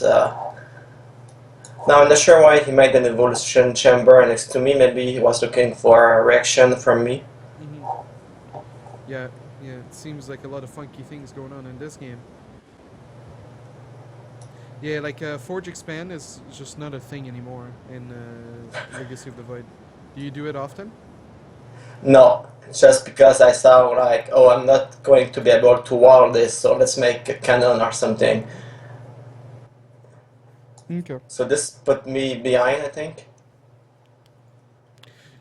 but now I'm not sure why he made an evolution chamber next to me. Maybe he was looking for a reaction from me. Mm-hmm. Yeah, yeah. It seems like a lot of funky things going on in this game. Yeah, like Forge Expand is just not a thing anymore in Legacy of the Void. Do you do it often? No, just because I saw like, oh, I'm not going to be able to wall this, so let's make a cannon or something. Okay. So this put me behind, I think.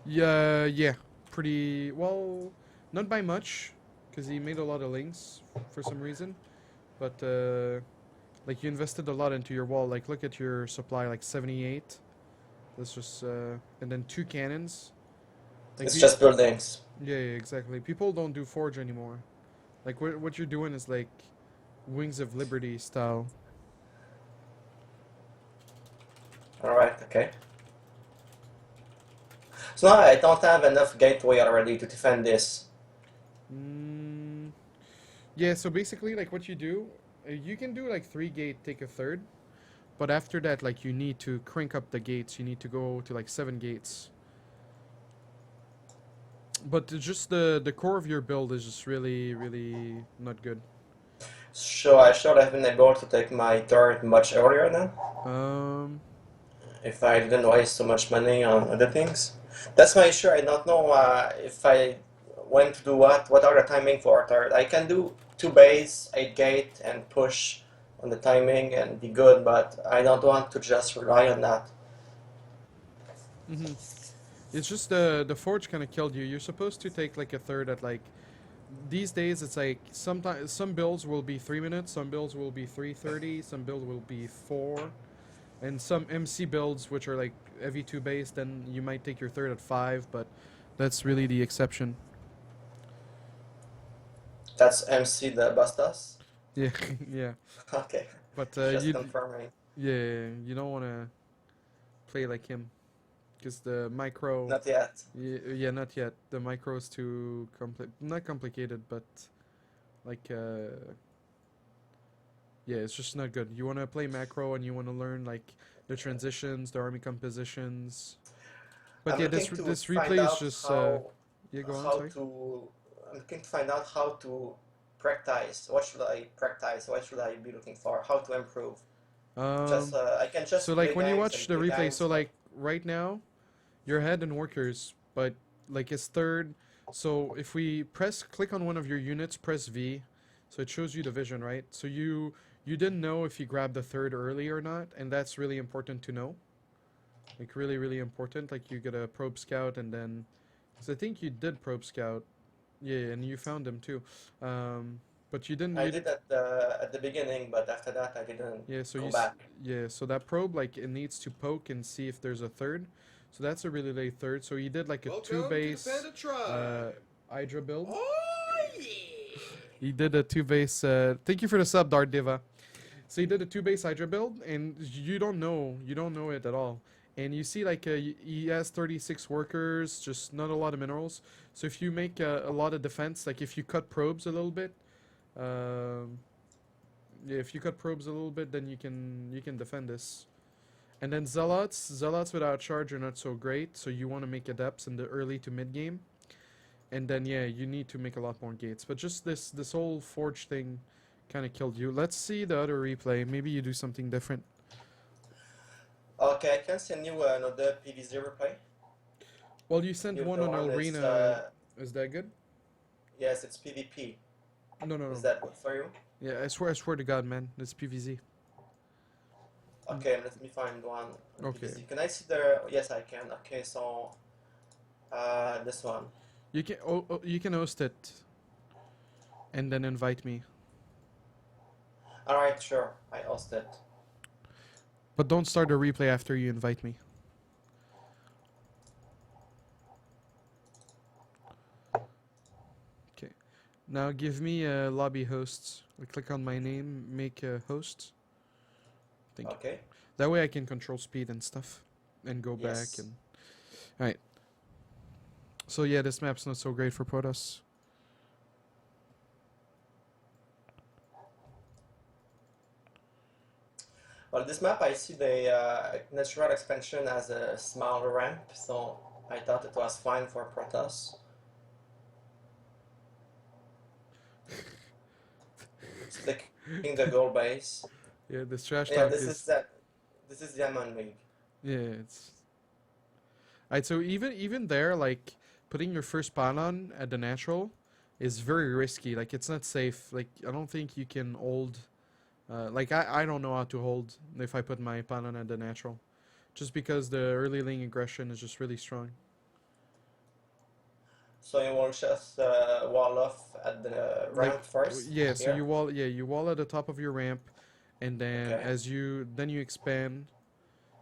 Yeah, yeah. Pretty well, not by much, because he made a lot of links for some reason. But like you invested a lot into your wall. Like look at your supply, like 78. That's just and then 2 cannons. Like It's just buildings. yeah, yeah, exactly. People don't do forge anymore. Like what you're doing is like Wings of Liberty style. Alright, okay. So now I don't have enough gateway already to defend this. Mm, yeah. So basically, like what you can do like 3 gate, take a third. But after that, like you need to crank up the gates. You need to go to like 7 gates. But just the core of your build is just really not good. So I should have been able to take my turret much earlier then, Um, if I didn't waste so much money on other things. That's my issue. I don't know if I when to do what are the timing for a turret. I can do 2 base, 8 gate, and push on the timing and be good, but I don't want to just rely on that. hmm It's just the forge kind of killed you. You're supposed to take like a third at like these days. It's like sometimes some builds will be 3 minutes, some builds will be 3:30, some build will be 4, and some MC builds which are like EV2 based. Then you might take your third at 5, but that's really the exception. That's MC the Bastas. Yeah, yeah. Okay, But just confirming. yeah, you don't want to play like him because the micro. Not yet. Yeah, not yet. The micro is too not complicated, but like yeah, it's just not good. You want to play macro and you want to learn like the transitions, the army compositions. But I'm yeah, looking to this find replay is out just yeah. Go on, how sorry. to. I'm looking to find out how to practice. What should I practice? What should I be looking for? How to improve? Just Um, I can so just like play when you games watch and the play replay, games, so but like right now you're ahead in workers, but like his third. So if we click on one of your units, press V, so it shows you the vision, right? So you didn't know if you grabbed the third early or not, and that's really important to know. Like really important. Like you get a probe scout, and then, because I think you did probe scout, yeah, and you found him too. But you didn't. I did at the beginning, but after that I didn't Yeah, so go back. yeah, so that probe like it needs to poke and see if there's a third. So that's a really late third. So he did like a two Welcome to the base Panda Tribe. Hydra build. Oh yeah. He did a 2 base thank you for the sub, Dart Diva. So he did a 2 base Hydra build and you don't know it at all. And you see like he has 36 workers, just not a lot of minerals. So if you make a lot of defense, like if you cut probes a little bit, um yeah, if you cut probes a little bit, then you can defend this. And then zealots without charge are not so great, so you want to make adepts in the early to mid game. And then yeah, you need to make a lot more gates. But just this whole forge thing kind of killed you. Let's see the other replay. Maybe you do something different. Okay, I can send you another PvZ replay. Well, you sent If one the on one is arena. Is that good? yes, it's PvP. No, no, Is no. that good for you? Yeah, I swear to God, man, it's PvZ. Okay, let me find one on Okay, PvZ. Can I see the? Yes, I can. Okay, so this one. you can host it and then invite me. All right, sure. I host it. But don't start a replay after you invite me. Okay. Now give me a lobby hosts. I click on my name, make a host. Thank you. Okay. That way I can control speed and stuff. And go back Yes. and... Alright. So yeah, this map's not so great for Protoss. On this map, I see the natural expansion as a small ramp, so I thought it was fine for Protoss. Clicking the goal base. Yeah, this trash Yeah, talk this is is. that. This is Diamond League. Yeah, it's. Alright, so even there, like putting your first pylon at the natural is very risky. Like it's not safe. Like I don't think you can hold. Like I don't know how to hold if I put my pylon at the natural, just because the early lane aggression is just really strong. So you will just wall off at the Like ramp first. yeah, so Here. you wall at the top of your ramp, and then Okay. as you expand.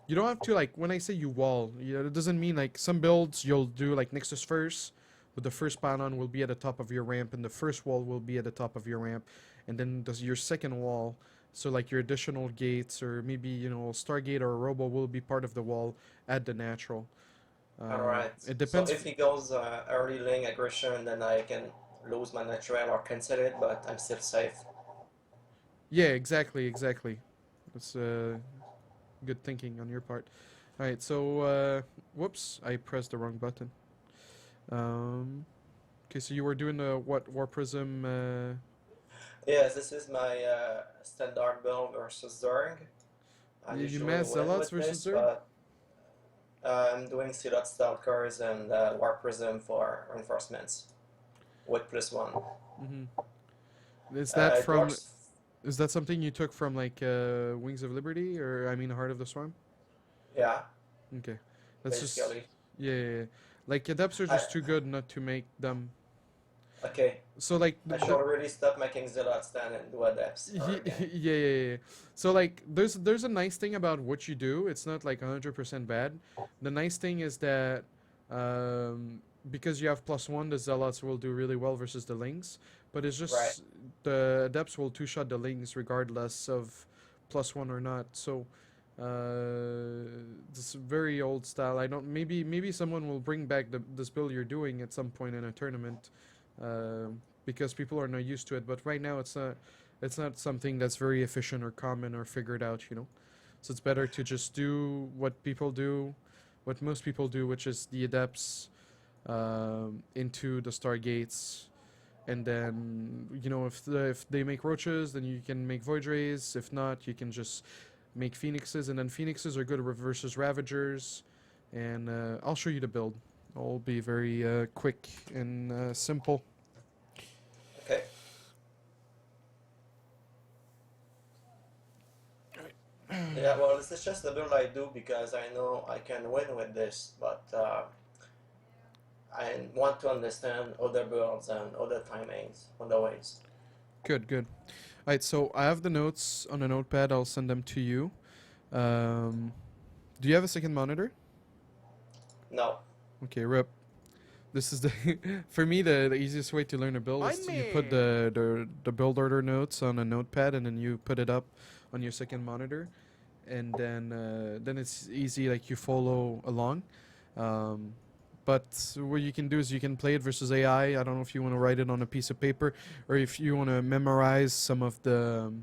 You don't have to like when I say you wall, it doesn't mean like some builds you'll do like Nexus first, but the first pylon will be at the top of your ramp, and the first wall will be at the top of your ramp, and then your second wall, so like your additional gates or maybe Stargate or a Robo will be part of the wall at the natural. All right. It So depends. if he goes early lane aggression, then I can lose my natural or cancel it, but I'm still safe. Yeah, exactly. That's good thinking on your part. All right, so whoops, I pressed the wrong button. Okay, so you were doing what War Prism? Yes, this is my standard build versus Zerg. I You usually mass win zealots with versus this, Zerg? but I'm doing Silhouette Stalkers and War Prism for reinforcements with +1. Is that It from? works Is that something you took from like Wings of Liberty or I mean Heart of the Swarm? yeah, Okay, that's just basically. yeah. Like adepts are I just too good not to make them. okay. So like I should really stop making Zealot stand and do adepts yeah, or again. yeah. So like there's a nice thing about what you do. It's not like 100% bad. The nice thing is that um, because you have +1, the zealots will do really well versus the lings. But it's Right. just the adepts will two-shot the lings regardless of +1 or not. So this very old style. I don't. Maybe someone will bring back this build you're doing at some point in a tournament, because people are not used to it. But right now it's not something that's very efficient or common or figured out. So it's better to just do what people do, what most people do, which is the adepts into the stargates. And then if they make roaches, then you can make void rays. If not, you can just make phoenixes, and then phoenixes are good versus ravagers. And I'll show you the build. I'll be very quick and simple. Okay. Yeah, well, this is just the build I do because I know I can win with this, but I want to understand other builds and other timings, other ways. Good. Alright, so I have the notes on a notepad. I'll send them to you. Do you have a second monitor? No. Okay, rip. This is the for me the easiest way to learn a build is you put the build order notes on a notepad and then you put it up on your second monitor, and then it's easy, like you follow along. But what you can do is you can play it versus AI. I don't know if you want to write it on a piece of paper or if you want to memorize some of the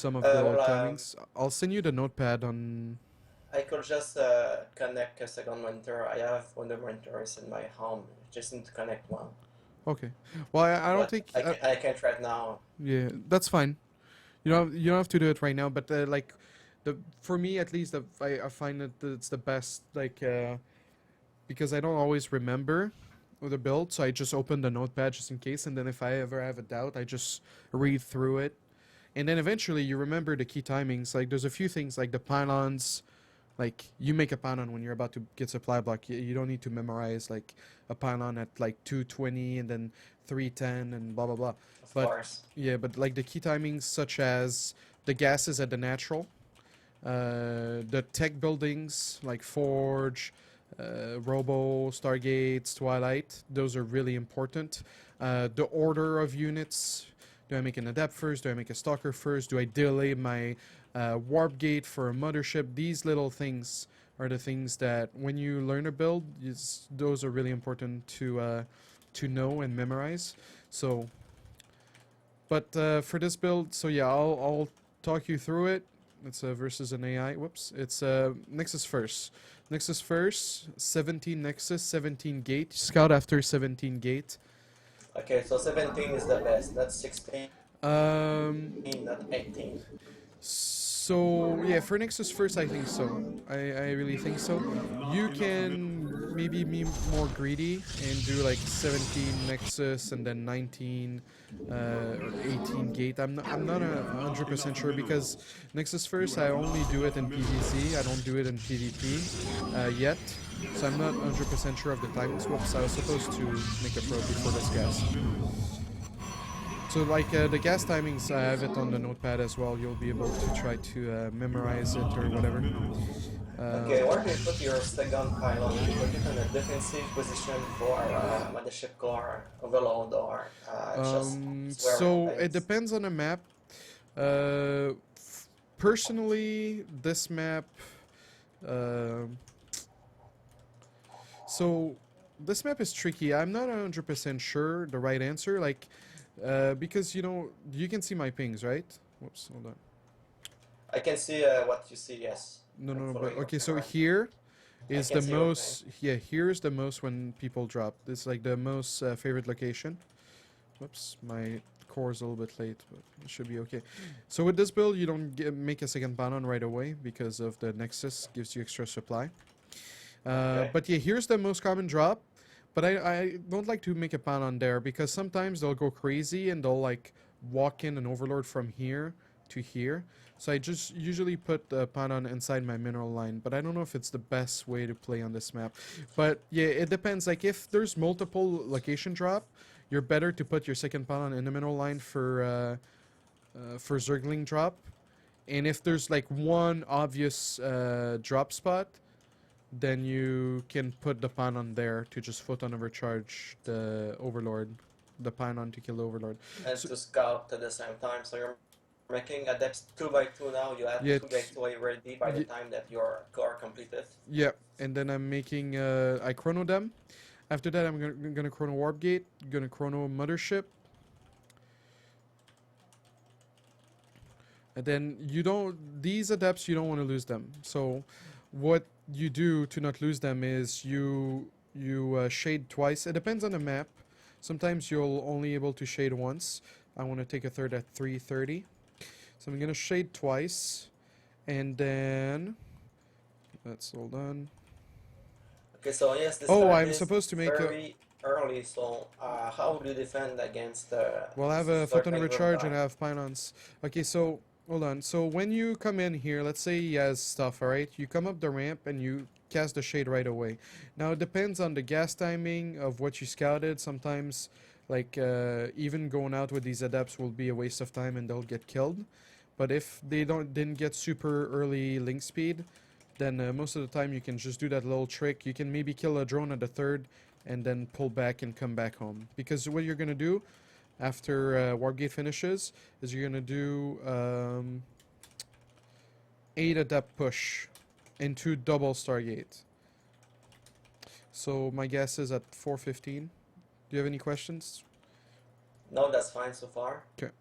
Well, timings. I'll send you the notepad on. I could just connect a second monitor. I have other monitors in my home. Just need to connect one. Okay. Well, I don't But think. I can't right now. Yeah, that's fine. You don't have to do it right now, but like for me at least, I find that it's the best, like because I don't always remember the build, so I just open the notepad just in case, and then if I ever have a doubt, I just read through it, and then eventually you remember the key timings. Like there's a few things like the pylons. Like you make a pylon when you're about to get supply block. You don't need to memorize like a pylon at like 220 and then 310 and blah blah blah. Of But course. yeah, but like the key timings such as the gases at the natural, the tech buildings like Forge, Robo, Stargates, Twilight, those are really important. The order of units. Do I make an adept first? Do I make a stalker first? Do I delay my warp gate for a mothership? These little things are the things that when you learn a build, those are really important to know and memorize. So, but for this build, so yeah, I'll talk you through it. It's versus an AI. Whoops. It's Nexus first. Nexus first. 17 Nexus. 17 gate. Scout after 17 gate. Okay, so 17 is the best. That's 16, Um. not 18. So yeah, for Nexus first, I think so. I really think so. You can maybe be more greedy and do like 17 Nexus and then 19 or 18 gate. I'm not 100% sure because Nexus first I only do it in PvZ. I don't do it in PvP yet. So I'm not 100% sure of the timings. Whoops, I was supposed to make a probe before this gas. So like the gas timings, I have it on the notepad as well. You'll be able to try to memorize it or whatever. Okay, where do you put your second pylon? Do you put it in a defensive position for mothership core overload or just where it So it pays? depends on the map. Personally, this map. Uh, so this map is tricky. I'm not 100% sure the right answer. Like, because you can see my pings, right? Whoops, hold on. I can see what you see, yes. No, I'm no, no. But following what okay, you're so right. here I is can the see your thing. most. Yeah, here's the most when people drop. This is like the most favorite location. Whoops, my core is a little bit late, but it should be okay. So with this build, you don't make a second panon right away because of the Nexus gives you extra supply. Okay. But yeah, here's the most common drop. But I don't like to make a panon there because sometimes they'll go crazy and they'll like walk in an overlord from here to here. So I just usually put the panon inside my mineral line, but I don't know if it's the best way to play on this map. But yeah, it depends. Like if there's multiple location drop, you're better to put your second panon in the mineral line for Zergling drop. And if there's like one obvious drop spot, then you can put the panon there to just photon overcharge the overlord, the panon to kill the overlord. And So to scout at the same time. So you're making adepts 2x2 now. You have yeah, 2 gateways ready by the time that your core completed. yeah, and then I'm making I chrono them. After that, I'm gonna chrono warp gate, gonna chrono mothership, and then these adepts you don't want to lose them. So what you do to not lose them is you shade twice. It depends on the map. Sometimes you'll only able to shade once. I want to take a third at 3:30, so I'm gonna shade twice, and then that's all done. Okay, so yes, this Oh, start I'm is supposed to make a. very early. So how do you defend against Well, I have a photon circling overcharge and die? I have pylons. Okay, so hold on. So when you come in here, let's say he has stuff, alright? You come up the ramp and you cast the shade right away. Now it depends on the gas timing of what you scouted. Sometimes, like, even going out with these adepts will be a waste of time and they'll get killed. But if they didn't get super early link speed, then most of the time you can just do that little trick. You can maybe kill a drone at the third and then pull back and come back home. Because what you're gonna do after Wargate finishes is you're gonna do 8 adept push into double Stargate. So my guess is at 4:15. Do you have any questions? No, that's fine so far. Okay.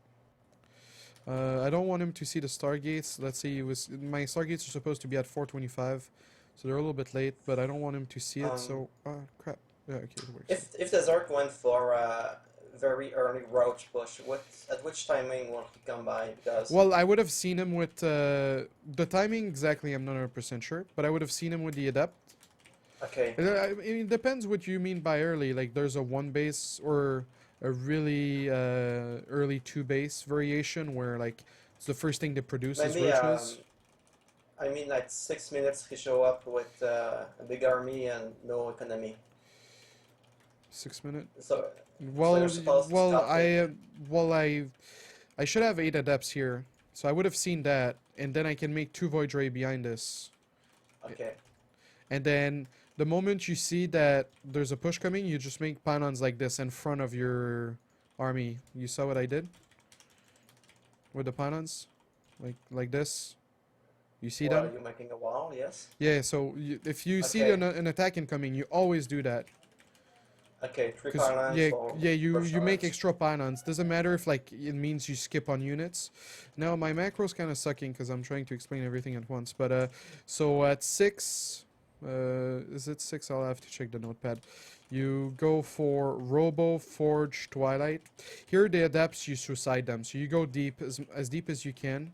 I don't want him to see the Stargates. Let's say my Stargates are supposed to be at 4:25, so they're a little bit late. But I don't want him to see it. So crap. Yeah, okay, it works. If the Zerk went for a very early roach push, at which timing will he come by? Because Well, I would have seen him with the timing exactly. I'm not 100% sure, but I would have seen him with the adept. okay, I mean, it depends what you mean by early. Like, there's a 1 base or a really early 2 base variation where like it's the first thing to produce is maybe roaches. I mean like 6 minutes he show up with a big army and no economy. 6 minute. So Well, you're supposed to well, stop it. I should have 8 adepts here, so I would have seen that, and then I can make 2 void ray behind this, Okay. and then the moment you see that there's a push coming, you just make pylons like this in front of your army. You saw what I did with the pylons, like this. You see Well, them? you're making a wall, yes. Yeah. So if you see Okay. an attack incoming, you always do that. Okay, three Because pylons yeah, for yeah, you per make charge. extra pylons. Doesn't matter if like it means you skip on units. Now my macro's kind of sucking because I'm trying to explain everything at once. But so at 6, is it 6? I'll have to check the notepad. You go for Robo, Forge, Twilight. Here are the adepts. You suicide them, so you go deep as deep as you can.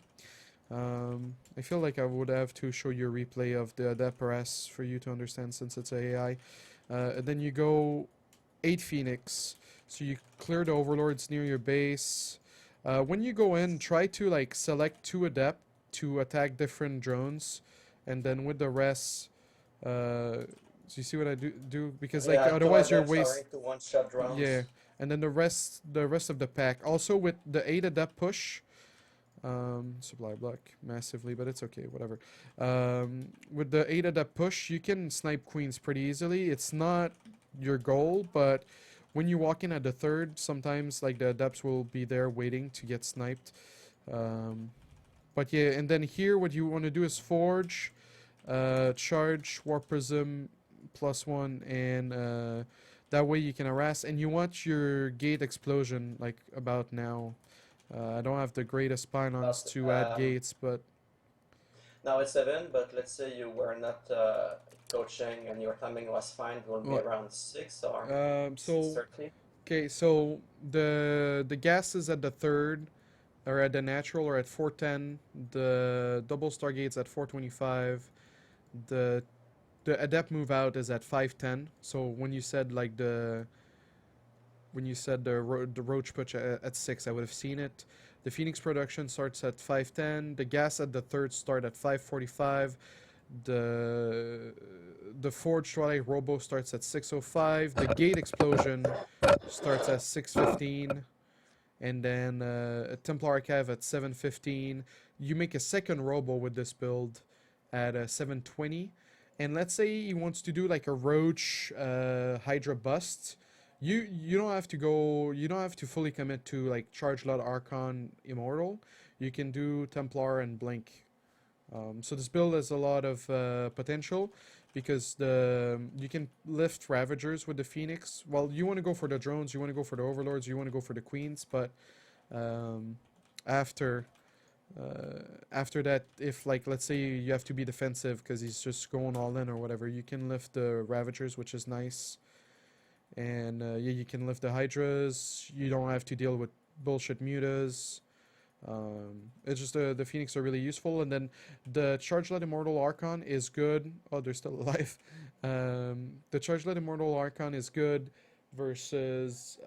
I feel like I would have to show you a replay of the adept press for you to understand since it's AI. And then you go 8 Phoenix. So you clear the overlords near your base. When you go in, try to like select 2 adept to attack different drones, and then with the rest, so you see what I do because like Yeah, two otherwise you're adepts are waste. into one-shot Yeah, drones. and then the rest of the pack. Also with the 8 adept push. Supply block massively, but it's okay, whatever. With the 8 adept push, you can snipe queens pretty easily. It's not your goal, but when you walk in at the 3rd, sometimes like the adepts will be there waiting to get sniped. Um, but yeah, and then here what you want to do is forge, charge, warp prism, +1, and that way you can harass. And you want your gate explosion like about now. I don't have the greatest pylons But to add gates, but now it's 7, but let's say you were not coaching and your timing was fine, it will be well, around 6 or so 6:30. okay, so the gases at the 3rd or at the natural are at 410. The double stargates at 425. The the adept move out is at 510. So when you said the roach push at 6, I would have seen it. The Phoenix production starts at 510. The gas at the 3rd start at 545. The the Forge Twilight Robo starts at 605. The Gate Explosion starts at 615. And then a Templar Archive at 715. You make a second Robo with this build at 720. And let's say he wants to do like a Roach Hydra bust. You don't have to go. You don't have to fully commit to like Charge Lot Archon Immortal. You can do Templar and Blink. So this build has a lot of potential because you can lift Ravagers with the Phoenix. Well, you want to go for the drones, you want to go for the Overlords, you want to go for the Queens, but um, after after that, if like let's say you have to be defensive because he's just going all in or whatever, you can lift the Ravagers, which is nice, and yeah, you can lift the Hydras. You don't have to deal with bullshit mutas. It's just the Phoenix are really useful, and then the Chargelet Immortal Archon is good. Oh, they're still alive. The Chargelet Immortal Archon is good versus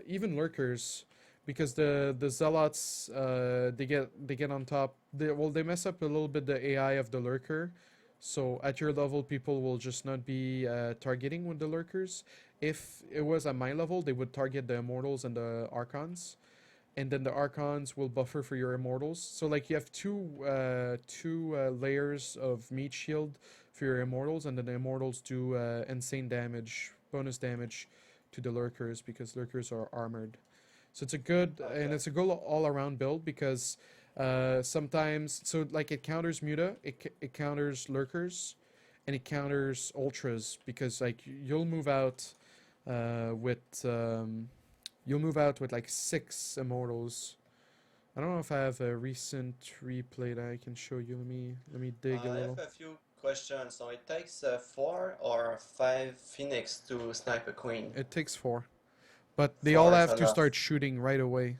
even Lurkers, because the Zealots they get on top. They mess up a little bit the AI of the Lurker. So at your level, people will just not be targeting with the Lurkers. If it was at my level, they would target the Immortals and the Archons, and then the Archons will buffer for your Immortals. So like you have two layers of meat shield for your Immortals, and then the Immortals do insane damage, bonus damage to the Lurkers because Lurkers are armored. So it's a good and Okay. it's a good all around build because sometimes so like it counters Muta, it counters Lurkers, and it counters Ultras because like with you'll move out with like 6 Immortals. I don't know if I have a recent replay that I can show you. Let me dig a I have little. a few questions. So it takes 4 or 5 Phoenix to snipe a queen. It takes 4, but they all 4 is have to enough. start shooting right away.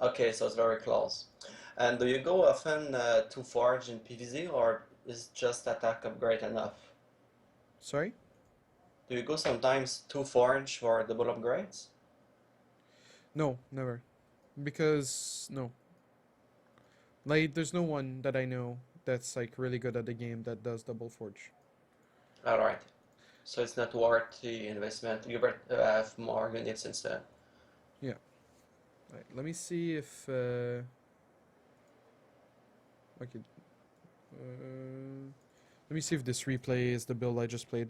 Okay, so it's very close. And do you go often to forge in PvZ or is just attack upgrade enough? Sorry? Do you go sometimes to forge for double upgrades? No, never. Because no. Like there's no one that I know that's like really good at the game that does double forge. Alright. So it's not worth the investment. You better have more units instead. Yeah. Right. Let me see if okay. Let me see if this replay is the build I just played.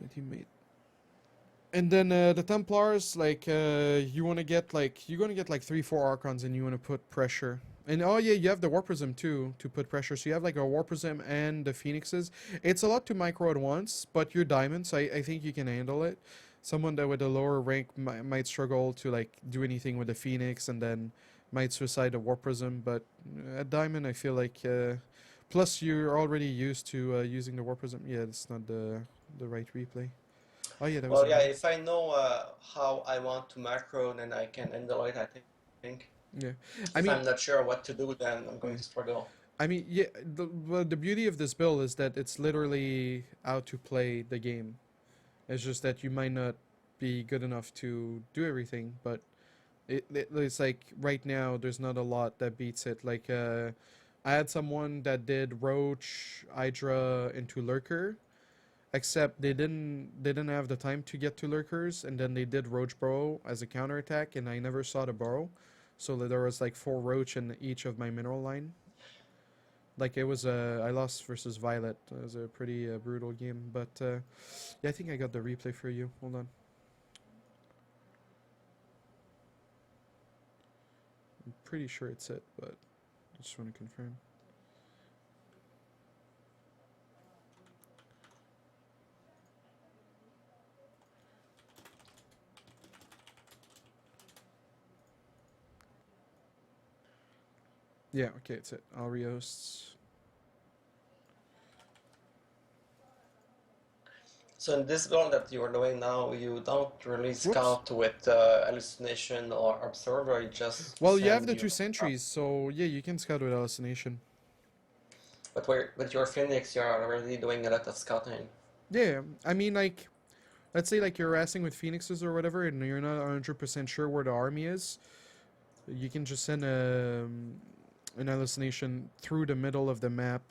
My teammate. And then the Templars, like you're gonna get like 3-4 Archons, and you wanna put pressure And oh yeah, you have the War Prism too to put pressure. So you have like a War Prism and the Phoenixes. It's a lot to micro at once, but you're diamond, so I think you can handle it. Someone that with a lower rank might struggle to like do anything with the Phoenix and then might suicide the War Prism. But at diamond, I feel like plus you're already used to using the War Prism. Yeah, it's not the right replay. Oh yeah, that was Well, a yeah, meme. if I know how I want to macro, then I can handle it, I think. Yeah, I If mean, I'm not sure what to do, then I'm going yeah. to struggle. I mean, yeah. The beauty of this build is that it's literally how to play the game. It's just that you might not be good enough to do everything, but it's like right now there's not a lot that beats it. Like I had someone that did Roach, Hydra into Lurker, except they didn't have the time to get to Lurkers, and then they did Roach Burrow as a counterattack, and I never saw the Burrow, so there was like 4 Roach in each of my mineral line. Like it was I lost versus Violet. It was a pretty brutal game, but yeah, I think I got the replay for you. Hold on. I'm pretty sure it's it, but I just want to confirm. Yeah, okay, it's it. Arios. So in this build that you're doing now, you don't really Whoops. scout with hallucination or observer, you just Well, you have send the two your. sentries, so yeah, you can scout with hallucination. With your Phoenix, you're already doing a lot of scouting. Yeah, I mean, like, let's say like you're harassing with phoenixes or whatever, and you're not 100% sure where the army is. You can just send an hallucination through the middle of the map.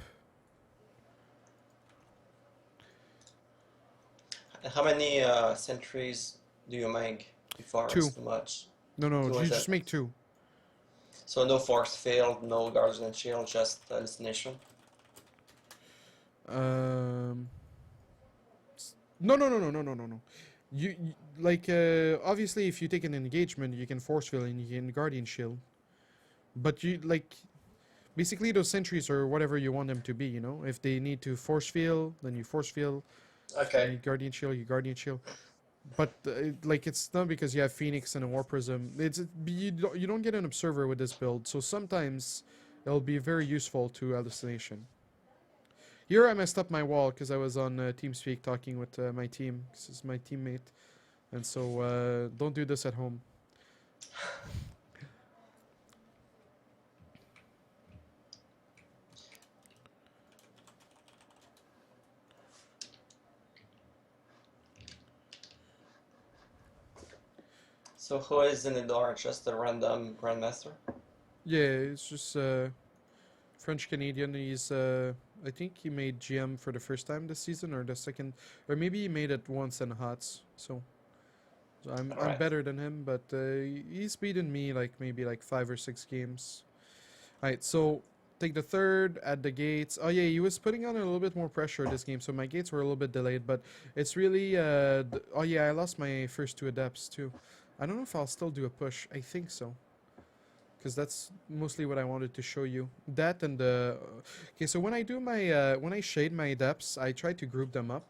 And how many sentries do you make before it's Two. too much? No, no, Two you is just it? make two. So no force field, no guardian shield, just hallucination. Um, no, no, no, no, no, no, no, no. You like obviously if you take an engagement, you can force field and you can guardian shield. But you like basically those sentries are whatever you want them to be. You know, if they need to force field, then you force field. If you Okay. need guardian shield, you guardian shield. But like it's not because you have Phoenix and a War Prism. You don't get an observer with this build, so sometimes it'll be very useful to hallucination. Here I messed up my wall because I was on TeamSpeak talking with my team. This is my teammate, and so don't do this at home. So who is in the door? Just a random grandmaster? Yeah, it's just French Canadian. He's I think he made GM for the first time this season or the second, or maybe he made it once in HOTS. So I'm Alright. better than him, but he's beaten me like maybe like 5 or 6 games. All right, so take the third at the gates. Oh yeah, he was putting on a little bit more pressure this game, so my gates were a little bit delayed. But it's really oh yeah, I lost my first 2 adepts too. I don't know if I'll still do a push. I think so, because that's mostly what I wanted to show you. That and the okay. So when I do my when I shade my adepts, I try to group them up,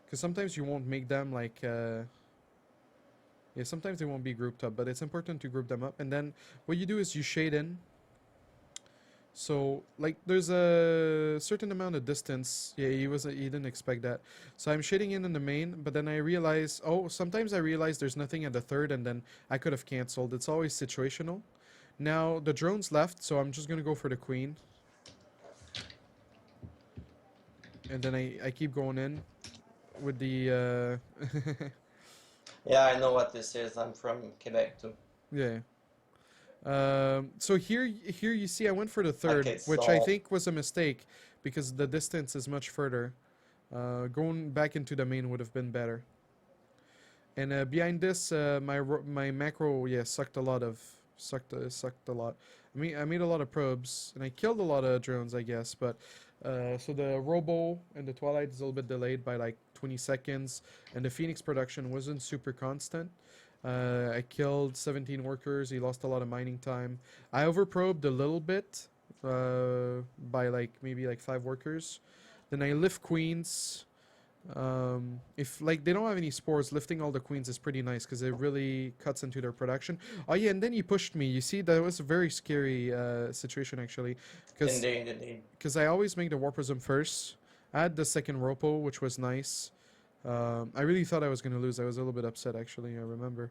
because sometimes you won't make them like. Yeah, sometimes they won't be grouped up, but it's important to group them up. And then what you do is you shade in. So like there's a certain amount of distance. Yeah, he didn't expect that. So I'm shading in the main, but then I realize sometimes I realize there's nothing at the third, and then I could have canceled. It's always situational. Now the drone's left, so I'm just gonna go for the queen, and then I keep going in with the Yeah, I know what this is. I'm from Quebec too. yeah. So here you see I went for the third, Okay, which I so think was a mistake because the distance is much further. Going back into the main would have been better. And behind this, my macro sucked a lot. I made a lot of probes and I killed a lot of drones, I guess. But so the Robo and the Twilight is a little bit delayed by like 20 seconds, and the Phoenix production wasn't super constant. I killed 17 workers. He lost a lot of mining time. I overprobed a little bit by like maybe like 5 workers. Then I lift queens. If like they don't have any spores, lifting all the queens is pretty nice because it really cuts into their production. Oh yeah, and then he pushed me. You see, that was a very scary situation actually, because Indeed. I always make the war prism first. I had the second ropo, which was nice. I really thought I was gonna lose. I was a little bit upset actually. I remember.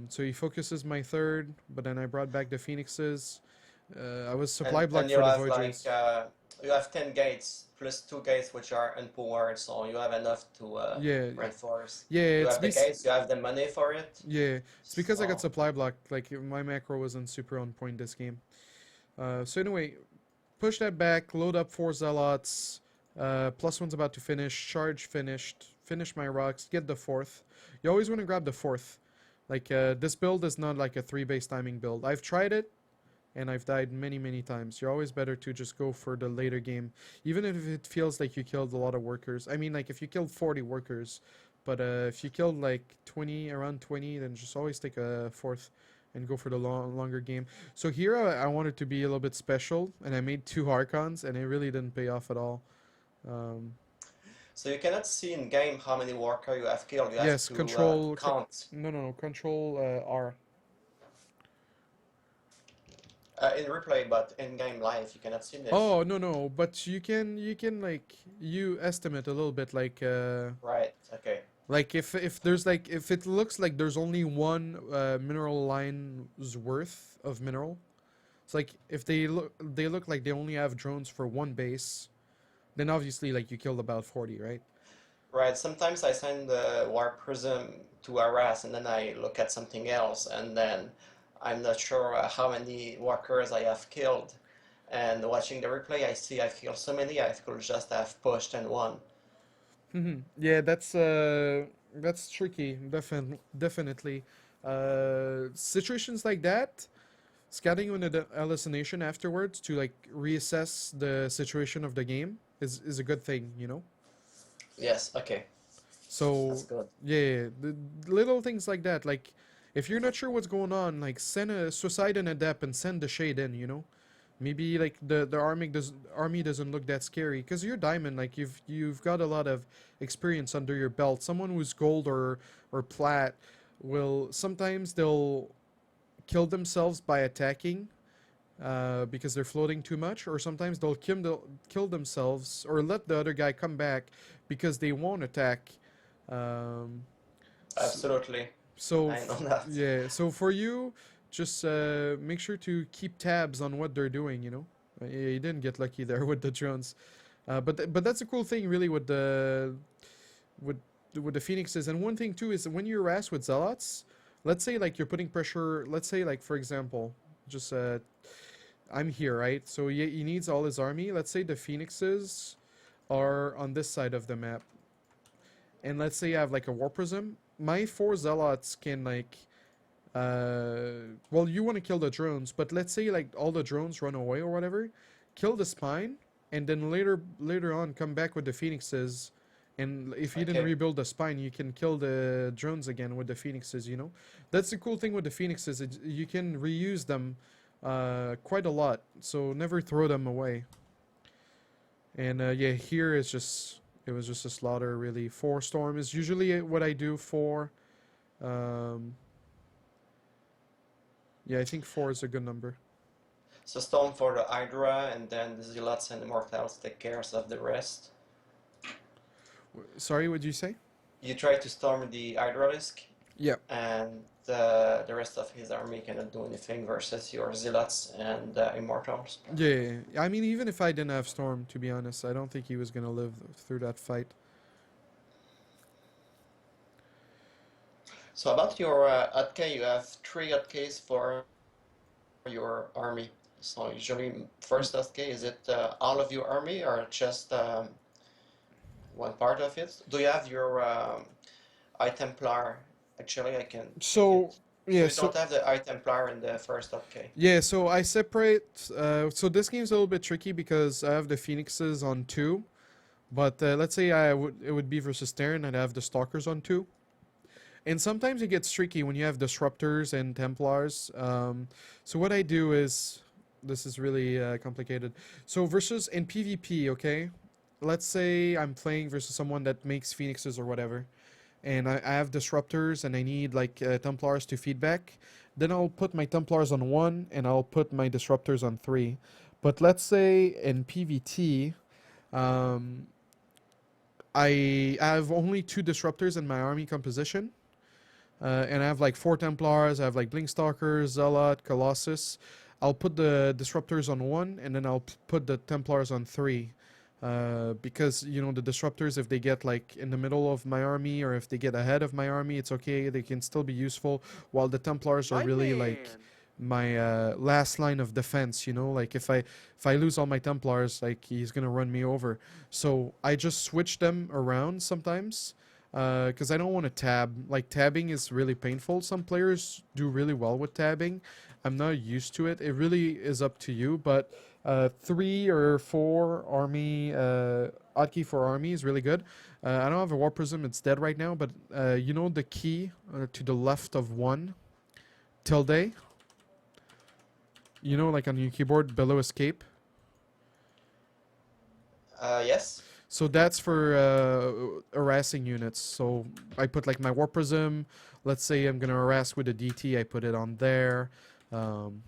So he focuses my third, but then I brought back the phoenixes. I was supply And blocked you for the have like voyagers. you have 10 gates plus 2 gates which are unpowered, so you have enough to Yeah, reinforce. yeah. You It's have the bas- gates, you have the money for it. Yeah, it's because I got So supply blocked. Like my macro wasn't super on point this game. So anyway, push that back. Load up 4 zealots. Plus one's about to finish. Charge finished. Finish my rocks. Get the fourth. You always want to grab the fourth. Like this build is not like a 3 base timing build. I've tried it, and I've died many times. You're always better to just go for the later game, even if it feels like you killed a lot of workers. I mean, like if you killed 40 workers, but if you killed like 20, around 20, then just always take a fourth and go for the longer game. So here I wanted to be a little bit special, and I made 2 Archons, and it really didn't pay off at all. Um, so you cannot see in game how many worker you have killed. You have yes, to control. count. No, control R. In replay, but in game live you cannot see this. Oh no, but you can like you estimate a little bit Right. Okay. like if there's like if it looks like there's only one mineral line's worth of mineral. It's like if they look like they only have drones for 1 base, then obviously like you killed about 40, right? Right. Sometimes I send the War Prism to harass, and then I look at something else, and then I'm not sure how many workers I have killed. And watching the replay, I see I've killed so many, I could just have pushed and won. Yeah, that's tricky, definitely. Situations like that, scouting on the hallucination afterwards to like reassess the situation of the game is a good thing. Yes. Okay. That's So good. yeah, the little things like that, like if you're not sure what's going on, like send a suicide and adept and send the shade in. Maybe like the army doesn't look that scary because you're diamond, like you've got a lot of experience under your belt. Someone who's gold or plat will sometimes they'll kill themselves by attacking because they're floating too much, or sometimes they'll kill themselves or let the other guy come back because they won't attack. Um, s- Absolutely. so, I know that. yeah, so for you, just make sure to keep tabs on what they're doing. Yeah, you didn't get lucky there with the drones, but that's a cool thing really with with the phoenixes. And one thing too is when you harass with zealots, let's say like you're putting pressure. Let's say like for example, just I'm here, right? So he needs all his army. Let's say the phoenixes are on this side of the map, and let's say I have like a war prism. My 4 zealots can like well, you want to kill the drones, but let's say like all the drones run away or whatever, kill the spine, and then later on come back with the phoenixes, and if you didn't Okay. rebuild the spine, you can kill the drones again with the phoenixes. That's the cool thing with the phoenixes. You can reuse them quite a lot, so never throw them away. And yeah, here is just it was just a slaughter really. 4 storm is usually what I do for. Um, yeah, I think 4 is a good number. So Stone for the Hydra, and then the Zealots and Immortals take care of the rest. Sorry, what did you say? You try to storm the Hydralisk, Yeah. and the rest of his army cannot do anything versus your Zealots and Immortals. Yeah, I mean, even if I didn't have Storm, to be honest, I don't think he was gonna live through that fight. So about your hotkey, you have 3 hotkeys for your army. So usually first hotkey, is it all of your army or just one part of it? Do you have your Eye Templar? Actually, I can check So it. So yeah, you don't have the Eye Templar in the first hotkey. so I separate. So this game's a little bit tricky because I have the Phoenixes on 2, but let's say it would be versus Terran, I'd have the Stalkers on 2, And sometimes it gets tricky when you have disruptors and Templars. So what I do is, this is really complicated. So versus in PvP, okay? Let's say I'm playing versus someone that makes phoenixes or whatever, and I have disruptors and I need like Templars to feedback. Then I'll put my Templars on 1 and I'll put my disruptors on 3. But let's say in PvT, um, I have only 2 disruptors in my army composition. And I have like 4 Templars, I have like Blinkstalker, Zealot, Colossus. I'll put the Disruptors on 1, and then I'll put the Templars on 3. Because, you know, the Disruptors, if they get like in the middle of my army, or if they get ahead of my army, it's okay, they can still be useful, while the Templars are My really like man. my last line of defense, you know, like if I lose all my Templars, like he's gonna run me over. So I just switch them around sometimes, because I don't want to tab. Like tabbing is really painful. Some players do really well with tabbing. I'm not used to it. It really is up to you, but 3 or 4 army hotkey for army is really good. I don't have a war prism; it's dead right now. But you know the key to the left of 1 tilde. You know, like on your keyboard below escape. Yes. So that's for harassing units. So I put like my war prism. Let's say I'm gonna harass with a DT. I put it on there.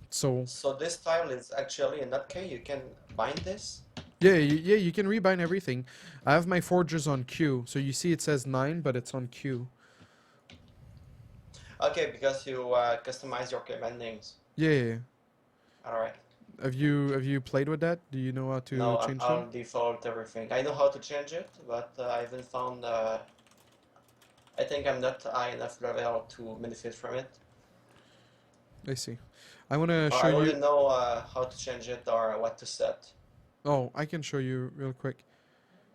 So So this tile is actually a nutkey. You can bind this. yeah, yeah, you can rebind everything. I have my forges on Q. So you see it says 9, but it's on Q. Okay, because you customize your command names. Yeah, yeah, yeah. All right. Have you played with that? Do you know how to No, change I'll them? default everything. I know how to change it, but I haven't found. I think I'm not high enough level to benefit from it. I see. I want to Or show I you. wouldn't know how to change it or what to set. Oh, I can show you real quick.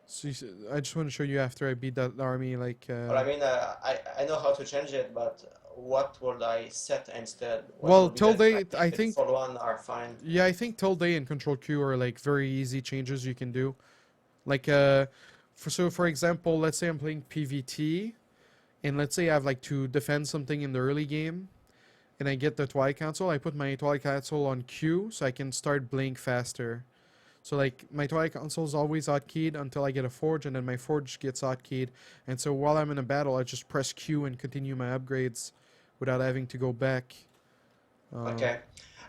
So I just want to show you after I beat that army, like. But I mean, I know how to change it, but what would I set instead? What Well, will be the tilde, if I it's think. follow on are fine. Yeah, I think tilde and control Q are like very easy changes you can do. Like, for example, let's say I'm playing PvT, and let's say I have like to defend something in the early game, and I get the Twilight Council. I put my Twilight Council on Q so I can start blink faster. So like my Twilight Council is always hotkeyed until I get a forge, and then my forge gets hotkeyed. And so while I'm in a battle, I just press Q and continue my upgrades without having to go back. Okay.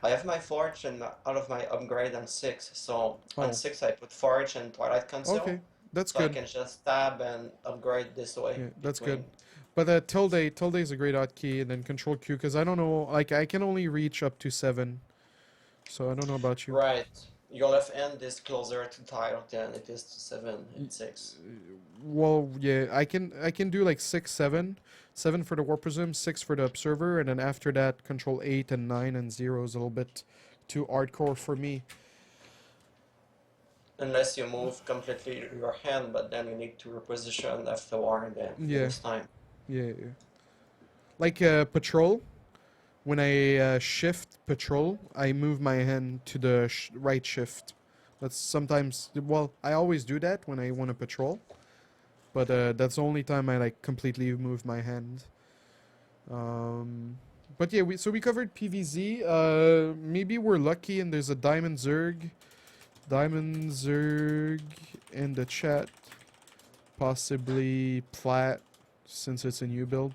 I have my forge and all of my upgrade on 6. So on Oh, 6 I put forge and Twilight okay, Council. that's So I good. can just tab and upgrade this way Yeah, that's good. between. But tilde is a great hotkey, and then control Q, because I don't know, like I can only reach up to 7, so I don't know about you. Right. Your left hand is closer to tile than it is to 7 Y- and 6. Well, yeah, I can do like 6, 7, 7 for the War Prism, 6 for the Observer, and then after that, control 8 and 9 and 0 is a little bit too hardcore for me. Unless you move completely your hand, but then you need to reposition afterward and you Yeah, lose time. yeah, yeah. Like patrol. When I shift patrol, I move my hand to the right shift. That's sometimes, well, I always do that when I want to patrol, but that's the only time I like completely move my hand. Um, but yeah, so we covered PvZ. Maybe we're lucky and there's a Diamond Zerg in the chat, possibly Plat, since it's a new build.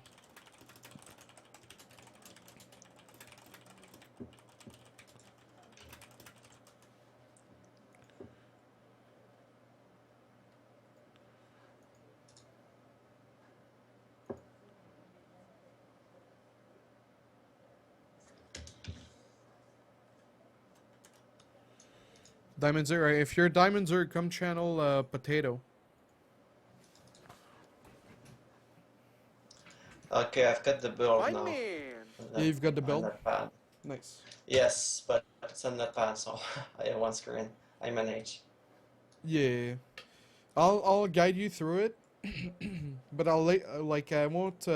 Diamond Zerg, right? If you're Diamond Zerg, come channel Potato. Okay, I've got the build My now man. Yeah, you've got the on build. that pad. Nice. Yes, but it's on that pad, so I have one screen. I manage. Yeah, I'll guide you through it, but like I won't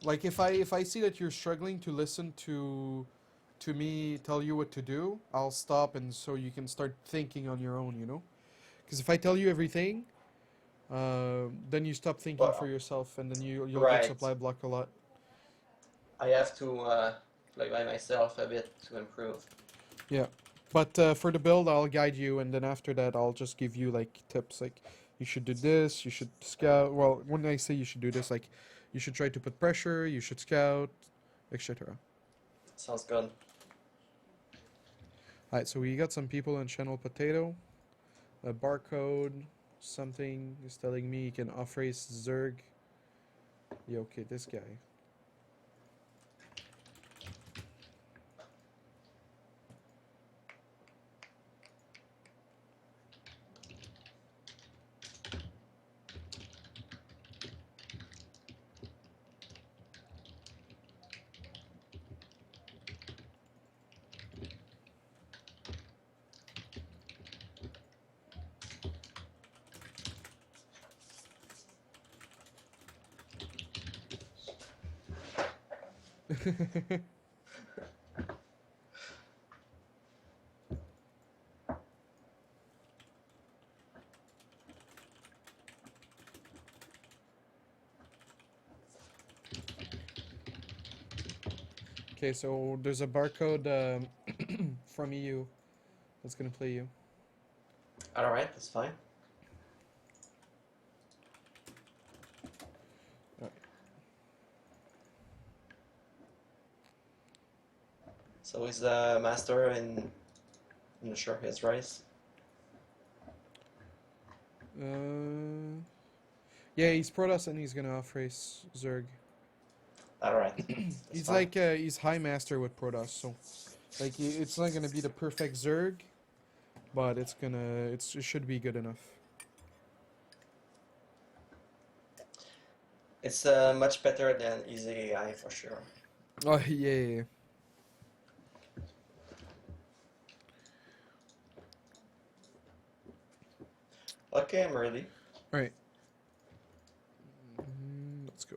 like if I see that you're struggling to listen to me tell you what to do, I'll stop and so you can start thinking on your own, you know? Because if I tell you everything, then you stop thinking for Well, yourself, and then you'll get right. supply block a lot. I have to play by myself a bit to improve. Yeah, but for the build, I'll guide you, and then after that, I'll just give you like tips, like you should do this, you should scout. Well, when I say you should do this, like you should try to put pressure, you should scout, etc. Sounds good. Alright, so we got some people on channel potato. A barcode, something is telling me he can off-race Zerg. Yeah, okay, this guy. Okay, so there's a barcode from EU that's gonna play you. Alright, that's fine. Alright. So is the master in the short his race? Yeah, he's Protoss and he's gonna off-race Zerg. Alright, that's He's fine. like he's high master with Protoss, so like it's not gonna be the perfect Zerg, but it should be good enough. It's much better than easy AI for sure. Oh yeah. Okay, I'm ready. All right. Let's go.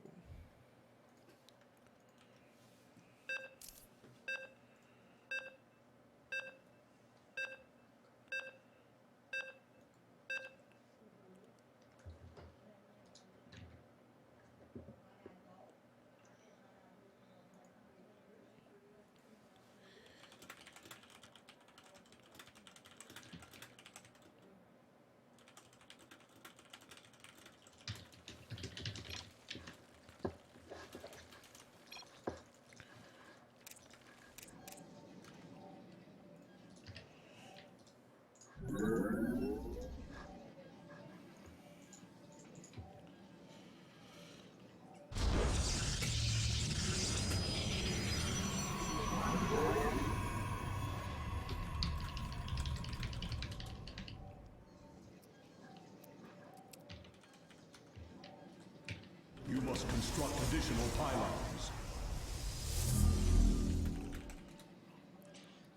You must construct additional pylons.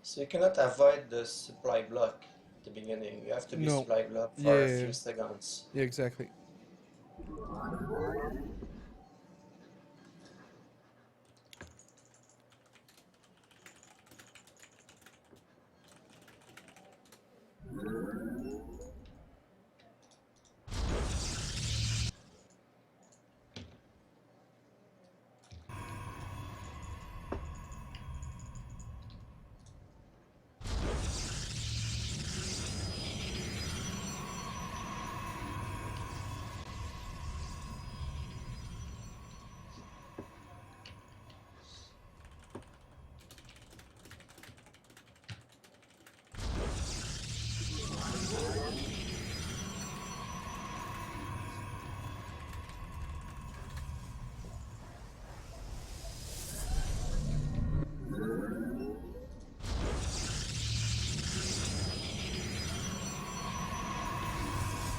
So you cannot avoid the supply block at the beginning. You have to be No. supply block for a Yeah. few seconds. Yeah, exactly.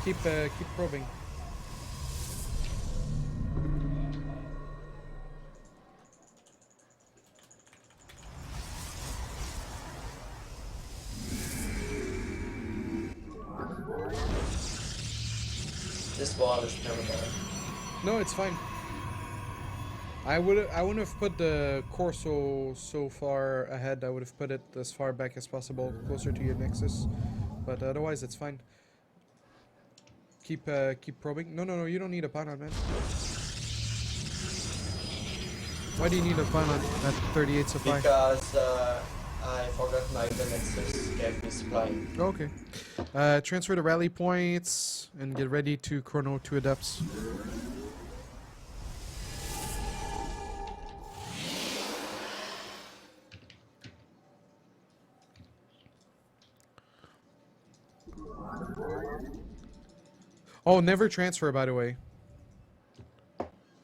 Keep probing. This wall is terrible. No, it's fine. I wouldn't have put the core so far ahead. I would have put it as far back as possible, closer to your nexus. But otherwise, it's fine. Keep probing. No, you don't need a pylon, man. Why do you need a pylon at 38 supply? Because I forgot my Nexus gave me supply. Okay. Transfer the rally points and get ready to chrono 2 adepts. Oh, never transfer, by the way.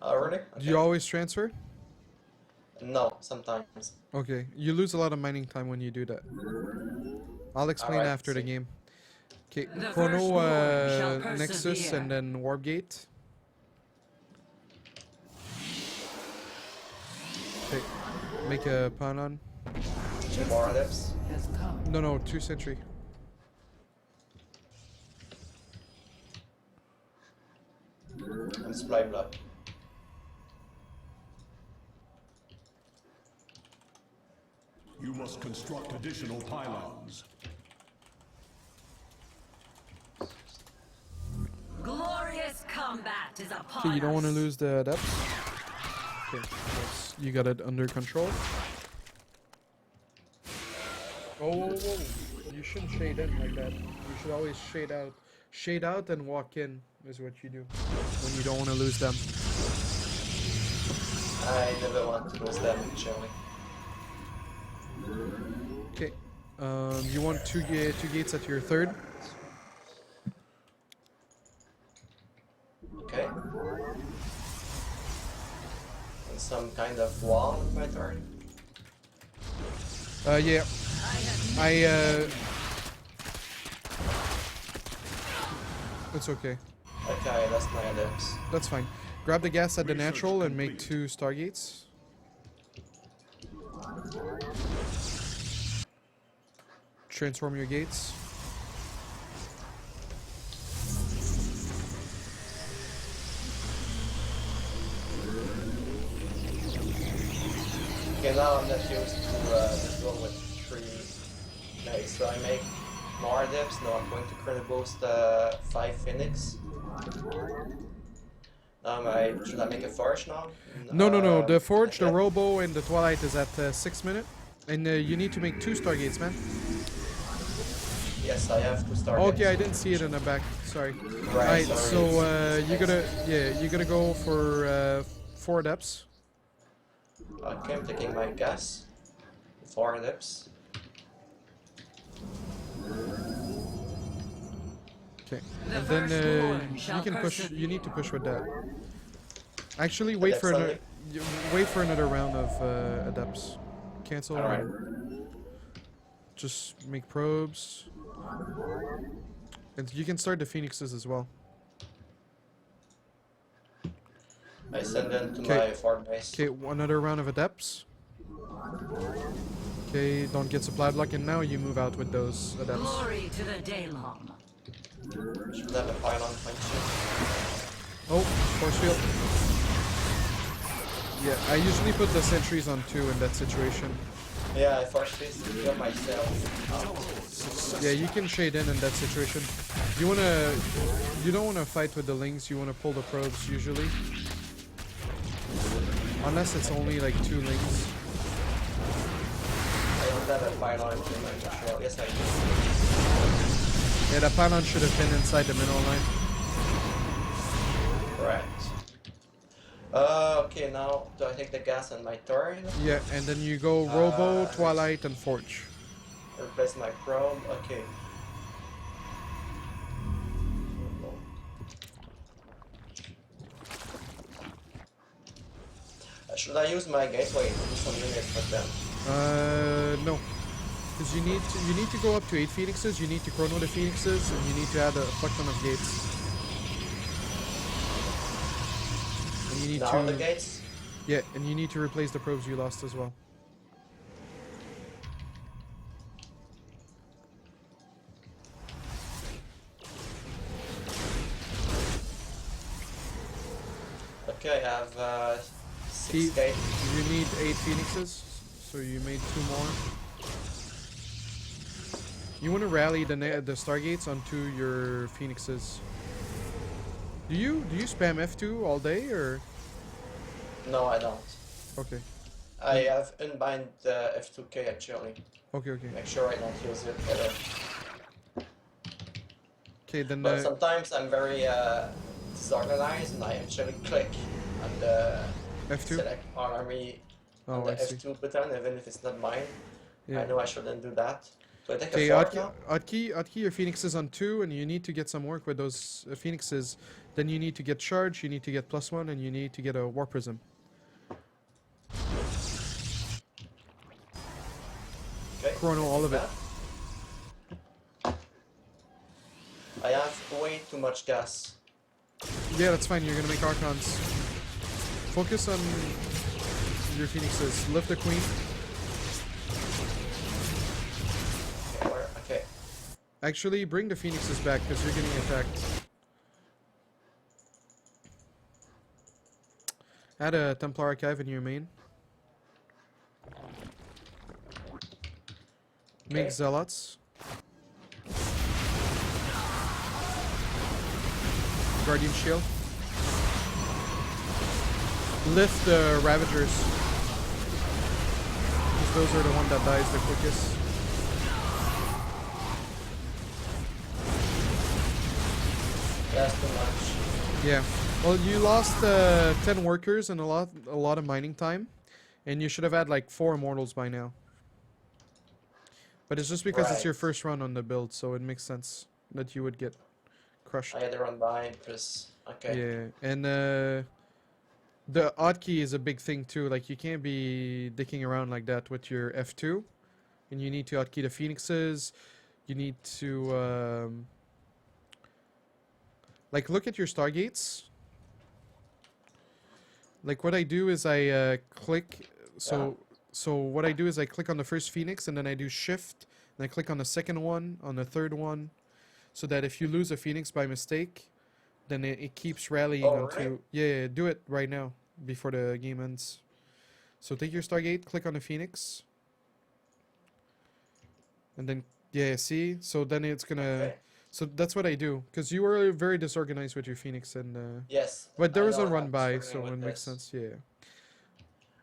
Really? Do you always transfer? No, sometimes. Okay. You lose a lot of mining time when you do that. I'll explain Alright, after the see. game. Okay, The chrono firstborn shall Nexus persevere. and then warp gate. Okay, make a pylon. 2 more adepts. Has come. No, 2 sentry. And supply block. You must construct additional pylons. Glorious combat is upon Okay, you don't want to us. lose the adepts. Okay, you got it under control. Oh, whoa. You shouldn't shade in like that. You should always shade out. Shade out and walk in is what you do when you don't want to lose them. I never want to lose them, actually. Okay. You want two gates at your third. Okay. And some kind of wall in my turn. Yeah. It's okay. Okay, I lost my adepts. That's fine. Grab the gas at the Research natural and make complete. 2 stargates. Transform your gates. Okay, now I'm not used to just go with 3 days, so I make more adepts. Now I'm going to chrono boost 5 Phoenix. Should I make a forge now? No. The Forge, the okay. Robo, and the Twilight is at 6 minutes. And you need to make 2 stargates, man. Yes, I have to start. Okay, I didn't see it in the back. Sorry. Right, Alright, sorry, so it's- you gotta go for 4 adepts. Okay, I'm taking my gas. 4 adepts. Okay. The And then firstborn you shall can push. persevere. You need to push with that. Actually, wait Adepts for another. only? Wait for another round of adepts. Cancel. Alright. Just make probes. And you can start the phoenixes as well. I send them to 'Kay. my fort base. Okay, another round of adepts. Okay, don't get supply block, and now you move out with those adepts. Glory to the Daylong. Should have a pylon function. Oh, force field. Yeah, I usually put the sentries on 2 in that situation. Yeah, I force this to kill myself. Yeah, you can shade in that situation. You don't wanna fight with the lings. You wanna pull the probes usually, unless it's only like 2 lings. I don't have a pylon in my control. Yes, I do. Yeah, the pylon should have been inside the mineral line. Right. Okay, now do I take the gas on my turn? Yeah, and then you go Robo, Uh, Twilight, and Forge. Replace my probe. Okay. Should I use my gateway to do some units for them? No, because you need to go up to 8 phoenixes. You need to chrono the phoenixes, and you need to add a fuck ton of gates. And you need Down to the gates? yeah, and you need to replace the probes you lost as well. Okay, I have 6 He- gates. You need 8 phoenixes, so you made 2 more. You want to rally the stargates onto your phoenixes. Do you spam F2 all day or? No, I don't. Okay. I Then- have unbind F2K actually. Okay. Okay. Make sure I don't use it ever. Okay. Then But sometimes I'm very disorganized and I actually click on the F2. select army on Oh, the I see. F2 button even if it's not mine. Yeah. I know I shouldn't do that. Do I take a Okay, fort now? Oddkey, your Phoenix is on 2, and you need to get some work with those Phoenixes. Then you need to get Charge, you need to get +1, and you need to get a War Prism. Okay. Chrono, all of it. that. I have way too much gas. Yeah, that's fine, you're gonna make Archons. Focus on your Phoenixes. Lift the Queen. Okay. Actually, bring the Phoenixes back, because you're getting attacked. Add a Templar Archive in your main. Make Okay. Zealots. Guardian Shield. Lift the Ravagers. Because those are the one that dies the quickest. That's too much. Yeah. Well, you lost 10 workers and a lot of mining time. And you should have had like 4 immortals by now. But it's just because it's your Right. first run on the build, so it makes sense that you would get crushed. I had to run by plus. Okay. Yeah, and the odd key is a big thing too. Like you can't be dicking around like that with your F2, and you need to odd key the Phoenixes. You need to like look at your Stargates. Like what I do is I click. So what I do is I click on the first Phoenix and then I do Shift and I click on the second one, on the third one, so that if you lose a Phoenix by mistake, then it keeps rallying Oh, onto. really? Yeah, do it right now before the game ends. So take your Stargate, click on the Phoenix, and then yeah, see. So then it's gonna. Okay. So that's what I do because you were very disorganized with your Phoenix and. Yes. But there I was a know run I'm by, struggling so it with makes this. sense. Yeah.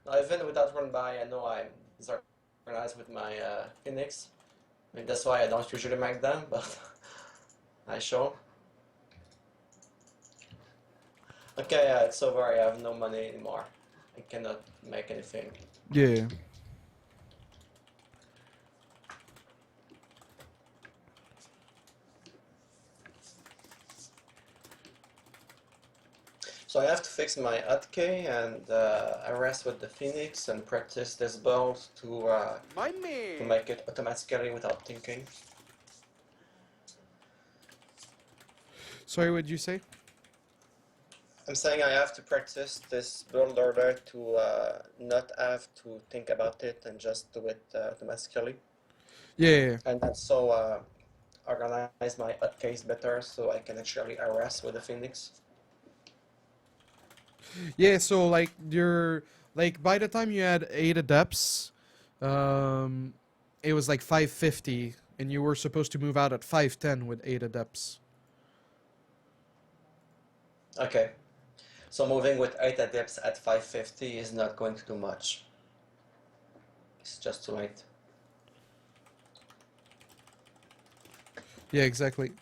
Now, even without run by, I know I'm disorganized with my Phoenix. I mean, that's why I don't usually make them, but I show. Okay, it's over. I have no money anymore. I cannot make anything. Yeah. So I have to fix my hotkey and I rest with the Phoenix and practice this build to make it automatically without thinking. Sorry, what did you say? I'm saying I have to practice this build order to not have to think about it and just do it automatically. Yeah. And also organize my hotkeys better so I can actually harass with the Phoenix. Yeah, so like you're like by the time you had 8 adepts, it was like 550 and you were supposed to move out at 510 with 8 adepts. Okay. So moving with 8 adepts at 550 is not going to do much. It's just too late. Yeah, exactly.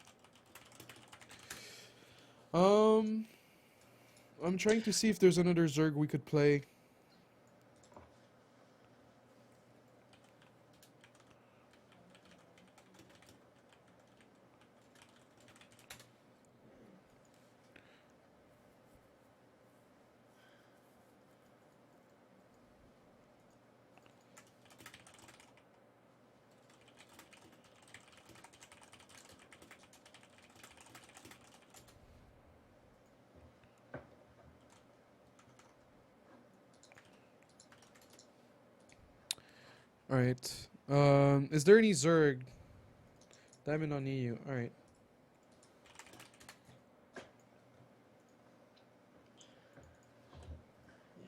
I'm trying to see if there's another Zerg we could play. Alright. Is there any Zerg? Diamond on EU. Alright.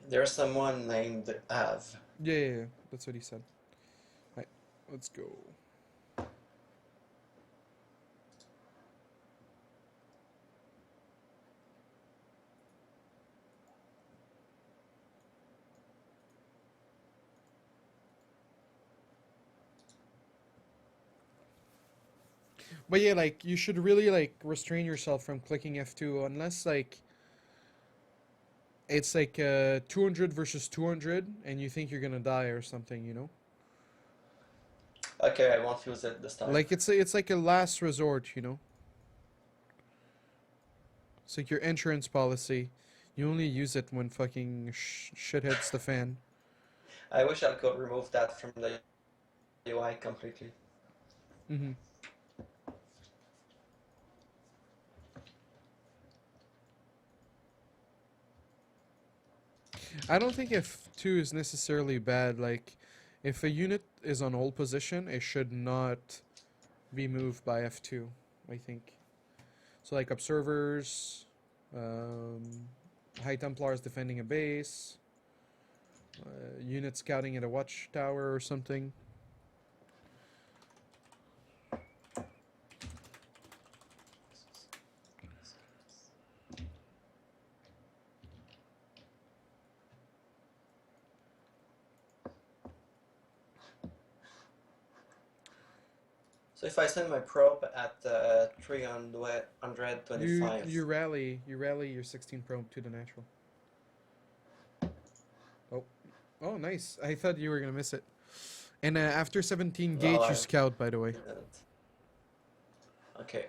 There's someone named Av. Yeah, that's what he said. Alright, let's go. But yeah, like you should really like restrain yourself from clicking F2 unless like it's like 200 versus 200 and you think you're gonna die or something, you know? Okay, I won't use it this time. Like it's like a last resort, you know? It's like your insurance policy. You only use it when fucking shit hits the fan. I wish I could remove that from the UI completely. Mm-hmm. I don't think F2 is necessarily bad. Like, if a unit is on hold position, it should not be moved by F2, I think. So, like, observers, High Templars defending a base, unit scouting at a watchtower or something. So if I send my probe at 325, You rally your 16 probe to the natural. Oh, nice. I thought you were gonna miss it. And after 17 gauge, no, you I scout, by the way. didn't. Okay.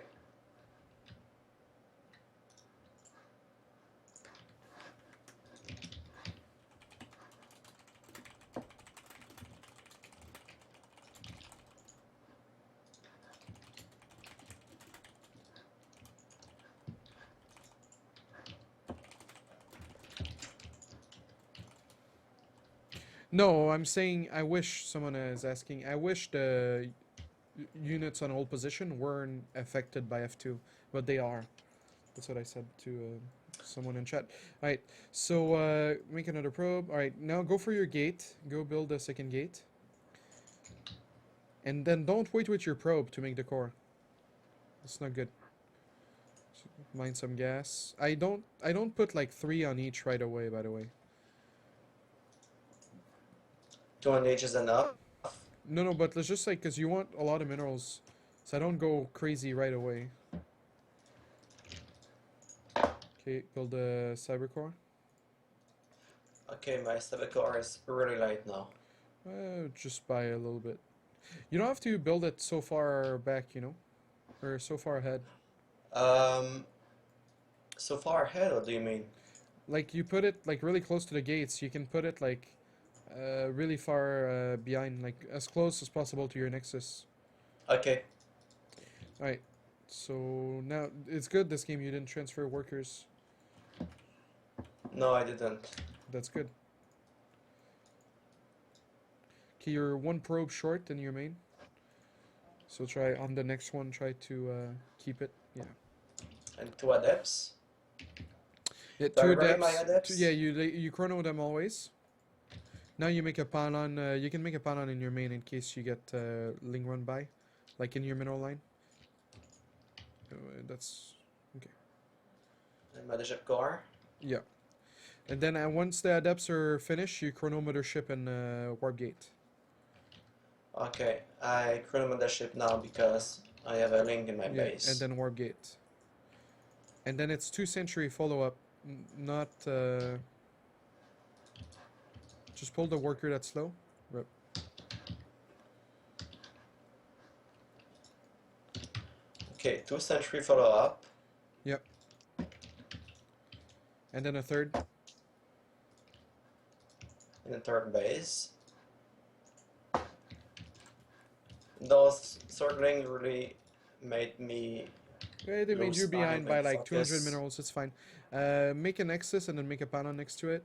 No, I'm saying I wish someone is asking. I wish the units on hold position weren't affected by F2, but they are. That's what I said to someone in chat. All right, so make another probe. All right, now go for your gate. Go build a second gate, and then don't wait with your probe to make the core. It's not good. Mine some gas. I don't put like 3 on each right away. By the way. 200 is enough. No, but let's just like, because you want a lot of minerals, so I don't go crazy right away. Okay, build a cyber core. Okay, my Savicore is really light now. Just by a little bit. You don't have to build it so far back, you know, or so far ahead. So far ahead, what do you mean? Like you put it like really close to the gates. You can put it like really far behind, like as close as possible to your nexus. Okay. All right. So now it's good. This game you didn't transfer workers. No, I didn't. That's good. Okay, you're 1 probe short in your main. So try on the next one. Try to keep it. Yeah. And 2 adepts. Yeah, Do I 2 ready my adepts. adepts? Yeah, you chrono them always. Now you make a pylon. You can make a pylon in your main in case you get Ling run by, like in your mineral line. That's okay. And Mothership Core. Yeah. And then once the adepts are finished, you chrono mothership and warp gate. Okay, I chrono Mothership now because I have a link in my Yeah, base. and then warp gate. And then it's 2 century follow up, not. Just pull the worker that's slow. Rip. Okay, 2 century follow up. Yep. And then a third. In the third base. Those circling really made me. Yeah, they made lose you behind time by and like 200 focus. minerals. It's fine. Make a nexus and then make a pylon next to it.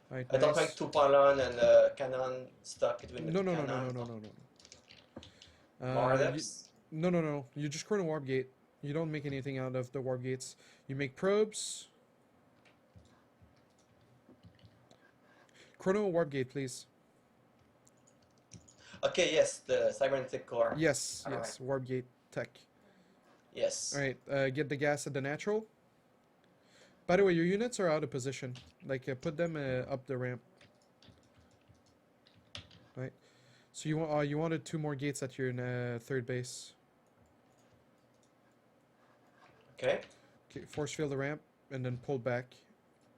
Right. I don't like 2 pylon and a cannon stuck between the No, two no, no, no, cannons. no, no, no, no. More adepts? No. You just chrono warp gate. You don't make anything out of the warp gates. You make probes. Chrono warp gate, please. Okay, yes, the cybernetic core. Yes, All yes. right. Warp gate tech. Yes. All right. Get the gas at the natural. By the way, your units are out of position. Like, put them up the ramp. Right. So you wanted 2 more gates at your third base. Okay. Okay, force field the ramp and then pull back.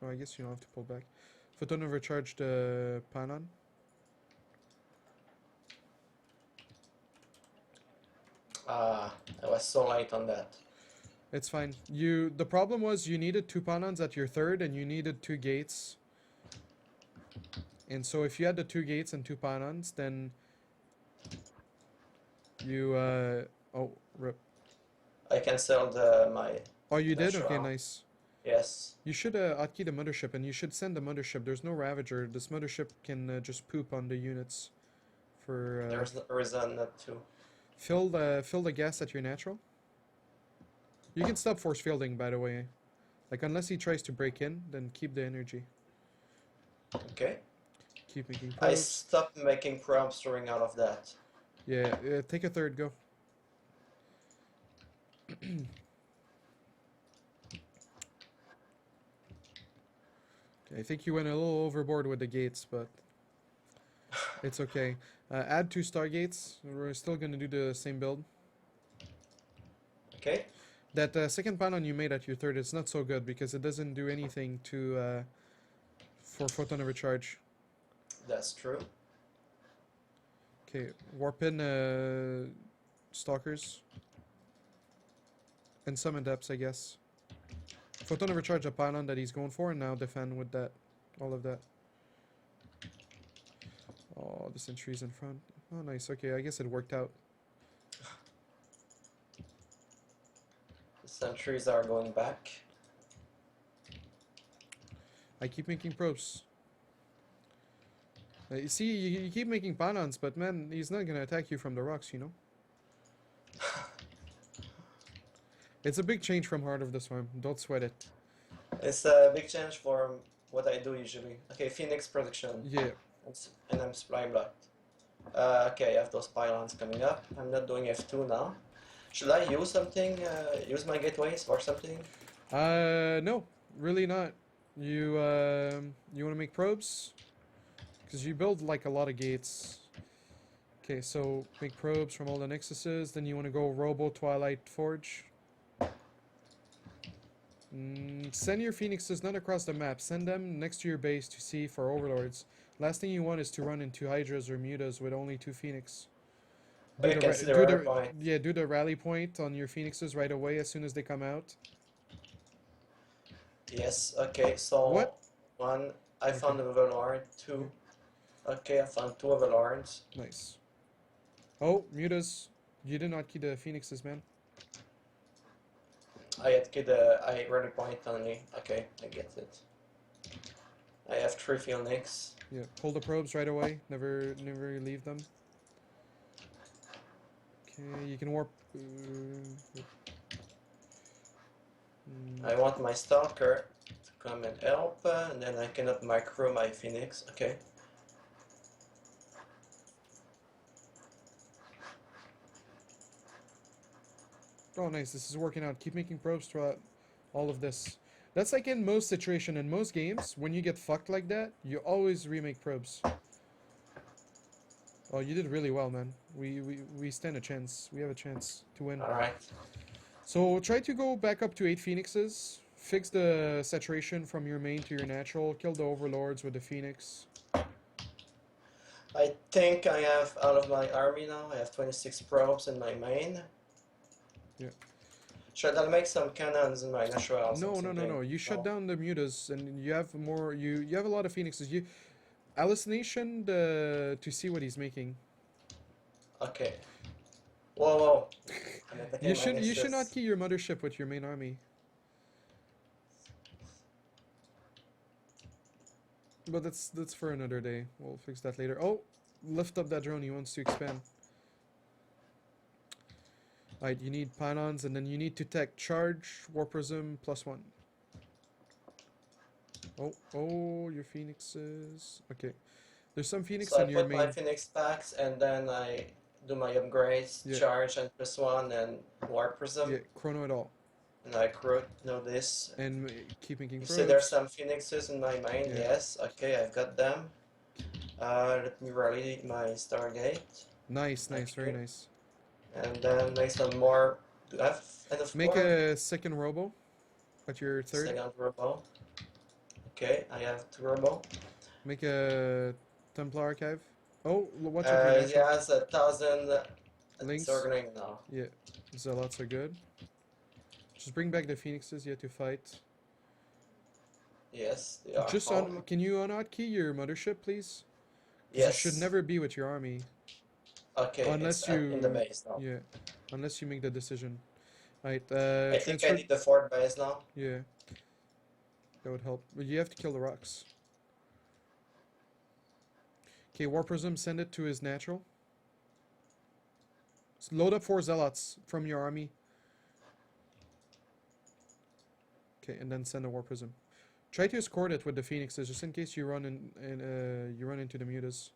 Oh, I guess you don't have to pull back. Photon overcharge the pylon. I was so late on that. It's fine. The problem was you needed 2 pylons at your third and you needed 2 gates. And so if you had the 2 gates and 2 pylons, then you oh, rip. I canceled my. Oh, you did? That's Okay, wrong. nice. Yes. You should hotkey the mothership and you should send the mothership. There's no Ravager. This mothership can just poop on the units for There's no reason not to. fill the gas at your natural. You can stop force fielding, by the way. Like, unless he tries to break in, then keep the energy. Okay. Keep making I probes. stopped making prompts during out of that. Yeah, take a third, go. Okay, I think you went a little overboard with the gates, but it's okay. Add 2 stargates. We're still gonna do the same build. Okay. That second pylon you made at your third is not so good because it doesn't do anything to for photon overcharge. That's true. Okay, warp in stalkers and summon depths, I guess. Photon overcharge a pylon that he's going for, and now defend with that, all of that. Oh, the sentry's in front. Oh, nice. Okay, I guess it worked out. The sentries are going back. I keep making probes. You see, you keep making pylons, but man, he's not gonna attack you from the rocks, you know? It's a big change from Heart of the Swarm. Don't sweat it. It's a big change for what I do usually. Okay, Phoenix production. Yeah. And I'm supply blocked. Okay, I have those pylons coming up. I'm not doing F2 now. Should I use something? Use my gateways or something? No, really not. You want to make probes? Because you build like a lot of gates. Okay, so make probes from all the nexuses. Then you want to go Robo Twilight Forge. Send your phoenixes not across the map. Send them next to your base to see for overlords. Last thing you want is to run into hydras or mutas with only 2 phoenix. Oh, you can see the rally point. Yeah, do the rally point on your phoenixes right away as soon as they come out. Yes, okay, so What? 1, I found an overlord, 2. Okay, I found 2 overlords. Nice. Oh, mutas. You did not key the phoenixes, man. I had kid I rally point only. Okay, I get it. I have 3 phoenix. Yeah, pull the probes right away. Never leave them. Okay, you can warp. I want my stalker to come and help, and then I cannot micro my phoenix. Okay. Oh, nice. This is working out. Keep making probes throughout all of this. That's like in most situation, in most games, when you get fucked like that, you always remake probes. Oh, you did really well, man. We stand a chance. We have a chance to win. Alright. So try to go back up to 8 phoenixes. Fix the saturation from your main to your natural. Kill the overlords with the phoenix. I think I have out of my army now. I have 26 probes in my main. Yeah. Should I make some cannons in my natural? No. You shut down the mutas, and you have more. You have a lot of phoenixes. You hallucination to see what he's making. Okay. Whoa. I'm attacking You should my not key your mothership with your main army. But that's for another day. We'll fix that later. Oh, lift up that drone. He wants to expand. Alright, you need pylons, and then you need to tech charge, warp prism, +1. Oh, your phoenixes. Okay. There's some phoenix So I in your put main. my phoenix packs, and then I do my upgrades, Yeah. charge and +1, and warp prism, Yeah, chrono it all. and I know this. And keep making You probes. see there's some phoenixes in my main, Yeah. yes, okay, I've got them. Let me rally my Stargate, Nice, very Okay. nice. and then make some more Do I have enough Make corn? a second robo at your third. Second robo. Okay, I have 2 robo. Make a Templar archive. Oh, watch out your He natural. has 1,000. It's Links. organizing now. Yeah, zealots are good. Just bring back the phoenixes you have to fight. Yes, they are Just home. can you hotkey your mothership, please? 'Cause Yes. it should never be with your army. Okay, Unless it's in the you, base now. yeah, unless you make the decision. Right, I think I transfer. need the 4th base now. Yeah, that would help. But you have to kill the rocks. Okay, War Prism, send it to his natural. Load up 4 zealots from your army. Okay, and then send a War Prism. Try to escort it with the phoenixes, just in case you run you run into the mutas.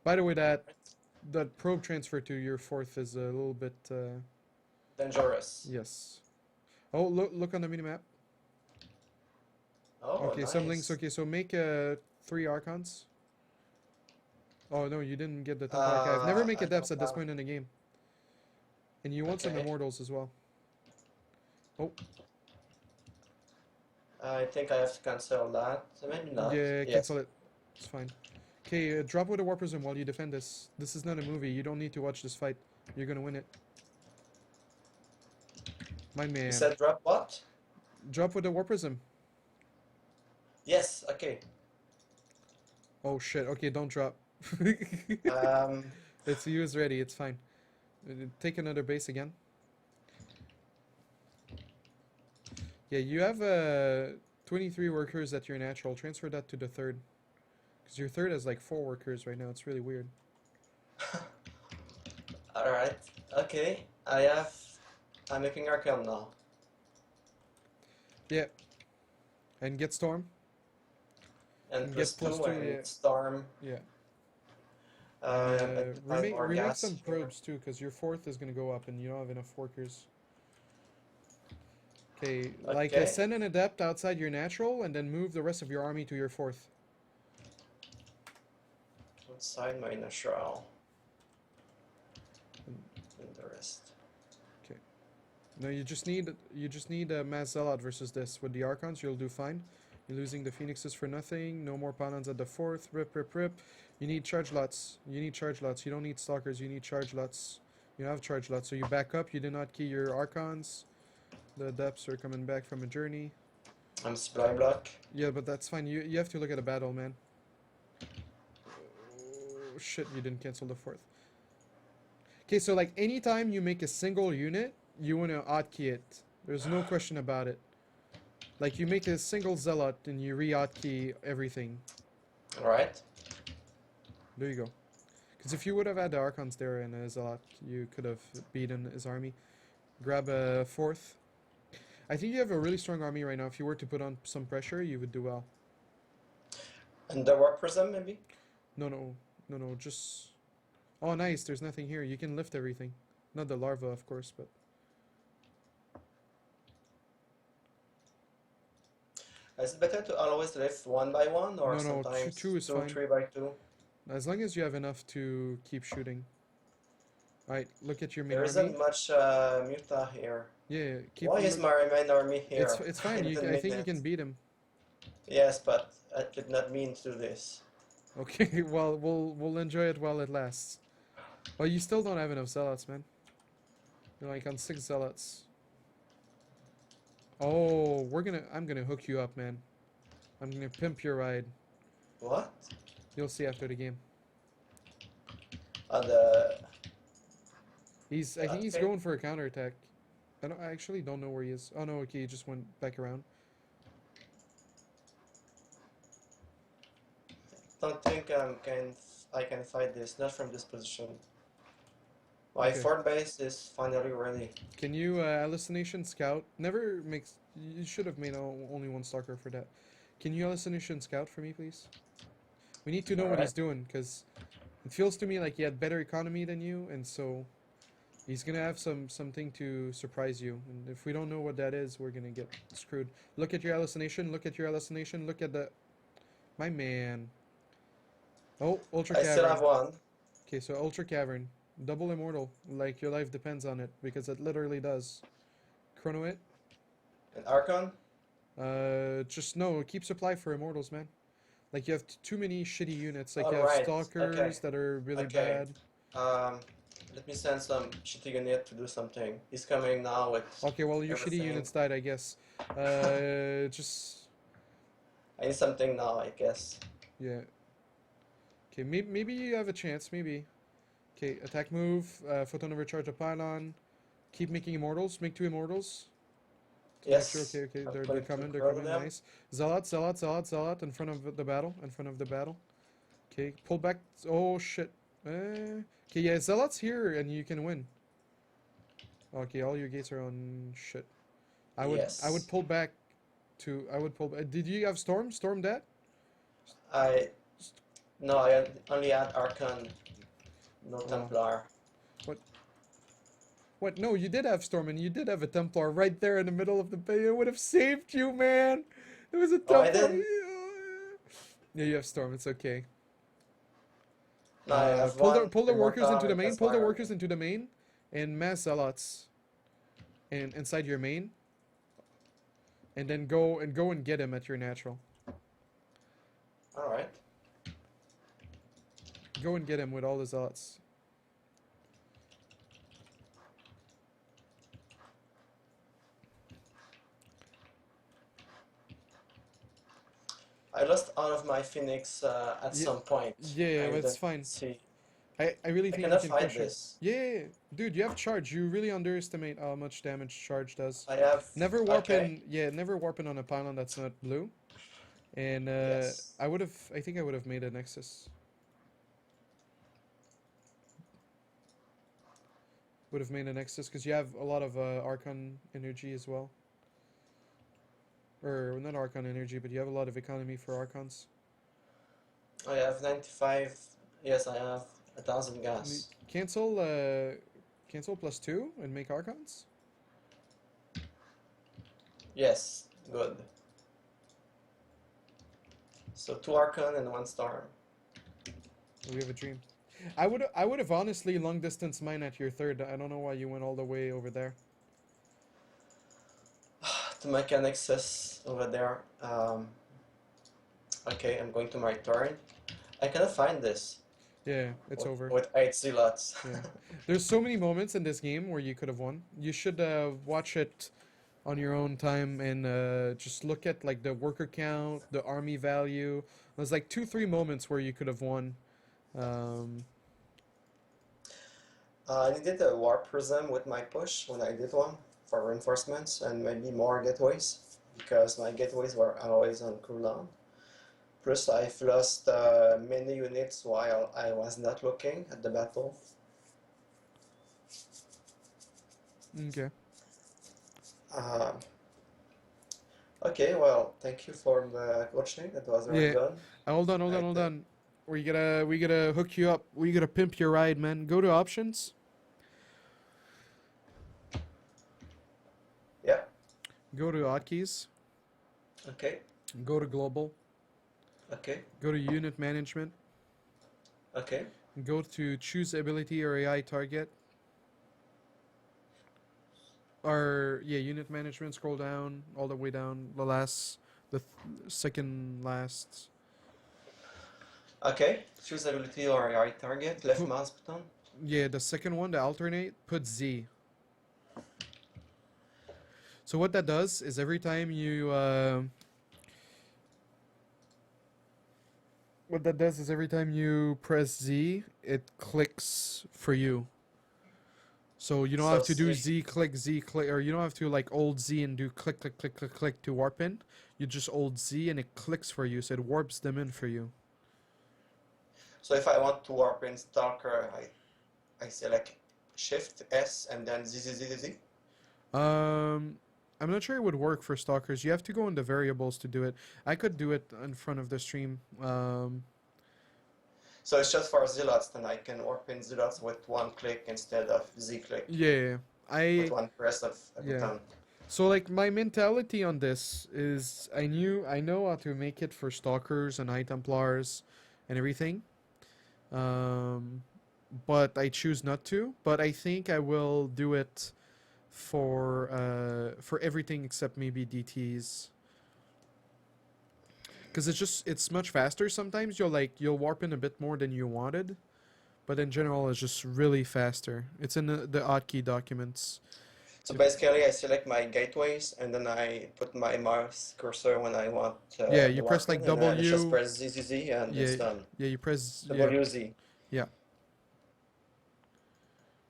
By the way, that probe transfer to your 4th is a little bit Dangerous. yes. Oh, look on the minimap. Oh, Okay, nice. some links. Okay, so make 3 archons. Oh no, you didn't get the Temple Archive. Never make I a depths don't at this have- point in the game. And you want some Okay. immortals as well. Oh, I think I have to cancel that. So maybe not. yeah, Yes. cancel it. It's fine. Okay, drop with a War Prism while you defend this. This is not a movie. You don't need to watch this fight. You're gonna win it. My You man. said drop what? Drop with the War Prism. Yes, okay. Oh shit. Okay, don't drop. Um, It's you is ready. It's fine. Take another base again. Yeah, you have 23 workers at your natural. Transfer that to the 3rd. Because your 3rd has like 4 workers right now. It's really weird. Alright. Okay. I'm making Archon now. Yeah. And get Storm. And Get plus plus 2 2, and yeah. Storm. Yeah. And Remake more gas. some probes too, because your 4th is going to go up and you don't have enough workers. Okay, like Okay. send an adept outside your natural and then move the rest of your army to your 4th. Outside my natural. And the rest. Okay. No, you just need a mass zealot versus this. With the archons, you'll do fine. You're losing the phoenixes for nothing. No more panons at the 4th. Rip, rip, rip. You need charge lots. You need charge lots. You don't need stalkers. You need charge lots. You have charge lots. So you back up. You did not key your archons. The adepts are coming back from a journey. I'm supply block. Yeah, but that's fine. You have to look at the battle, man. Oh, shit, you didn't cancel the 4th. Okay, so like anytime you make a single unit, you want to hotkey it. There's no question about it. Like you make a single zealot and you re-hotkey everything. Alright. There you go. Because if you would have had the archons there and a zealot, you could have beaten his army. Grab a 4th. I think you have a really strong army right now. If you were to put on some pressure, you would do well. And the War Prism maybe? No, just... Oh, nice, there's nothing here. You can lift everything. Not the larva, of course, but... Is it better to always lift 1 by 1 or No, sometimes two is fine. 3 by 2? As long as you have enough to keep shooting. Alright, look at your main There army. isn't much muta here. Yeah, keep... Why is my main army here? It's fine, In the I think you midnight? can beat him. Yes, but I did not mean to do this. Okay, well, we'll enjoy it while it lasts. Well, you still don't have enough zealots, man. You're like on 6 zealots. Oh, I'm gonna hook you up, man. I'm gonna pimp your ride. What? You'll see after the game. The I think he's Okay. going for a counterattack. I actually don't know where he is. Oh no, okay, he just went back around. don't think I can fight this. Not from this position. My Okay. 4th base is finally ready. Can you hallucination scout? Never makes. You should have made only 1 stalker for that. Can you hallucination scout for me, please? We need to know what he's doing, because it feels to me like he had better economy than you, and so he's gonna have something to surprise you. And if we don't know what that is, we're gonna get screwed. Look at your hallucination. Look at your hallucination. Look at the. My man. Oh, ultra I still have cavern. 1. Okay, so ultra cavern. Double immortal. Like your life depends on it because it literally does. Chrono it. And Archon? Just no. Keep supply for immortals, man. Like you have too many shitty units. Like you have Alright, okay. stalkers that are really Okay. bad. Um, let me send some shitty unit to do something. He's coming now with Okay, well your shitty everything. units died, I guess. Just I need something now, I guess. yeah. Okay, maybe you have a chance. Maybe. Okay, attack move. Photon overcharge a pylon. Keep making immortals. Make 2 immortals. To make sure. Yes. Okay, I'm they're going to coming. They're curl coming. them. Nice. Zealot, zealot, zealot, zealot. In front of the battle. In front of the battle. Okay, pull back. Oh shit. Okay, yeah, zealot's here and you can win. Okay, all your gates are on shit. I would Yes. pull back to. I would pull. Did you have storm? Storm that? No, I only had Archon, no Oh. Templar. What? What? No, you did have storm and you did have a Templar right there in the middle of the bay. It would have saved you, man. There was a Oh, I Templar. did? Yeah, you have storm. It's okay. No, I have Pull one the workers Immortal, into the and main. that's Pull the my workers army. into the main, and mass zealots, and inside your main, and then go and get him at your natural. Alright. Go and get him with all the zealots. I lost all of my Phoenix at Yeah, some point. yeah, I that's didn't fine. see. I really I think you cannot can fight crush it. this. Yeah, dude, you have charge. You really underestimate how much damage charge does. I have. Never warp Okay. in. Yeah, never warp in on a pylon that's not blue. And Yes. I would have. I think I would have made a nexus. Would have made a nexus because you have a lot of Archon energy as well. Or not Archon energy, but you have a lot of economy for Archons. I have 95. Yes, I have 1,000 gas. Cancel. Cancel +2 and make Archons. Yes, good. So 2 Archon and 1 Storm. We have a dream. I would have honestly long distance mine at your third. I don't know why you went all the way over there. To make a Nexus over there. Okay, I'm going to my turn. I cannot find this. Yeah, it's over. With 8 Zealots. Yeah. There's so many moments in this game where you could have won. You should watch it on your own time and just look at like the worker count, the army value. There's like 2-3 moments where you could have won. I needed a Warp Prism with my push when I did one for reinforcements and maybe more gateways because my gateways were always on cooldown. Plus, I've lost many units while I was not looking at the battle. Okay. Okay, well, thank you for the coaching. That was very Yeah. good. Hold on, hold on, hold on. We gotta hook you up. We gotta pimp your ride, man. Go to options. Yeah. Go to hotkeys. Okay. Go to global. Okay. Go to unit management. Okay. Go to choose ability or AI target. Or yeah, unit management. Scroll down all the way down. The second last. Okay. Choose ability or AI target. Left mouse button. Yeah, the second one, the alternate. Put Z. So what that does is every time you press Z, it clicks for you. So you don't have to do Z click, or you don't have to like hold Z and do click, click, click, click, click to warp in. You just hold Z and it clicks for you, so it warps them in for you. So if I want to warp in Stalker, I select Shift S and then Z Z Z Z Z. I'm not sure it would work for stalkers. You have to go into variables to do it. I could do it in front of the stream. So it's just for Zealots, then I can warp in Zealots with one click instead of Z click. Yeah, With one press of a button. So like my mentality on this is I know how to make it for stalkers and high templars and everything. but I choose not to. But I think I will do it for everything except maybe DTs. Because it's much faster. Sometimes you'll warp in a bit more than you wanted, but in general it's just really faster. It's in the hotkey documents. So basically, I select my gateways and then I put my mouse cursor when I want Yeah, the you press like weapon, and then I just W. press ZZZ and it's Yeah, done. yeah, you press WZ. yeah.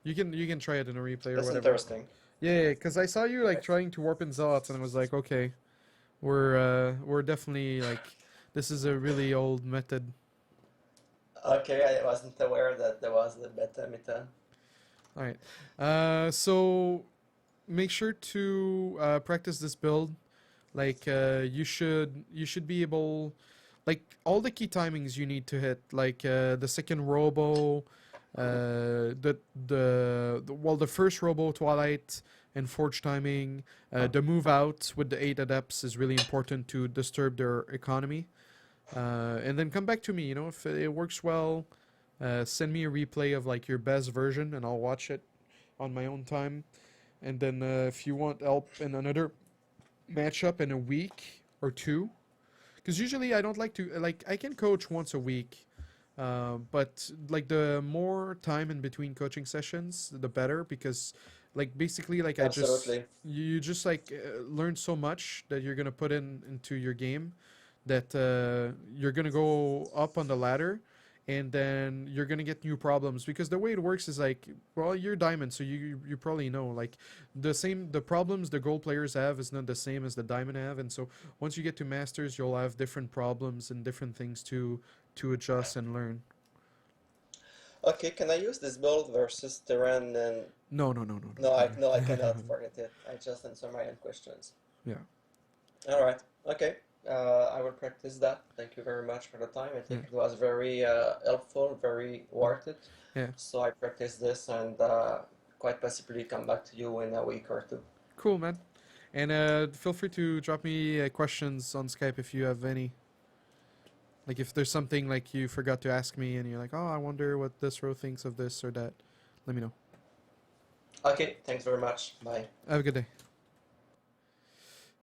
You can try it in a replay or That's whatever. interesting. Yeah, because I saw you like trying to warp in Zealots, and I was like, okay, we're definitely like, this is a really old method. Okay, I wasn't aware that there was the beta method. All right, so make sure to practice this build. Like you should be able, like all the key timings you need to hit, like the second robo, the first robo Twilight and Forge timing, the move out with the 8 adepts is really important to disturb their economy, and then come back to me. You know, if it works well, send me a replay of like your best version, and I'll watch it on my own time. And then if you want help in another matchup in a week or two, because usually I don't like to, like, I can coach once a week, but like the more time in between coaching sessions the better, because like basically like Absolutely. you just like learn so much that you're gonna put into your game, that you're gonna go up on the ladder, and then you're gonna get new problems, because the way it works is like, well, you're diamond, so you probably know, like, the problems the gold players have is not the same as the diamond have, and so once you get to masters, you'll have different problems and different things to adjust and learn. Okay, can I use this build versus Terran and No, no, no, no, no, I cannot. no. Forget it. I just answer my own questions. Yeah. All right. Okay. I will practice that. Thank you very much for the time. I think it was very helpful, very worth it. Yeah. So I practice this and quite possibly come back to you in a week or two. Cool, man. And feel free to drop me questions on Skype if you have any. Like if there's something like you forgot to ask me and you're like, oh, I wonder what this row thinks of this or that, let me know. Okay. Thanks very much. Bye. Have a good day.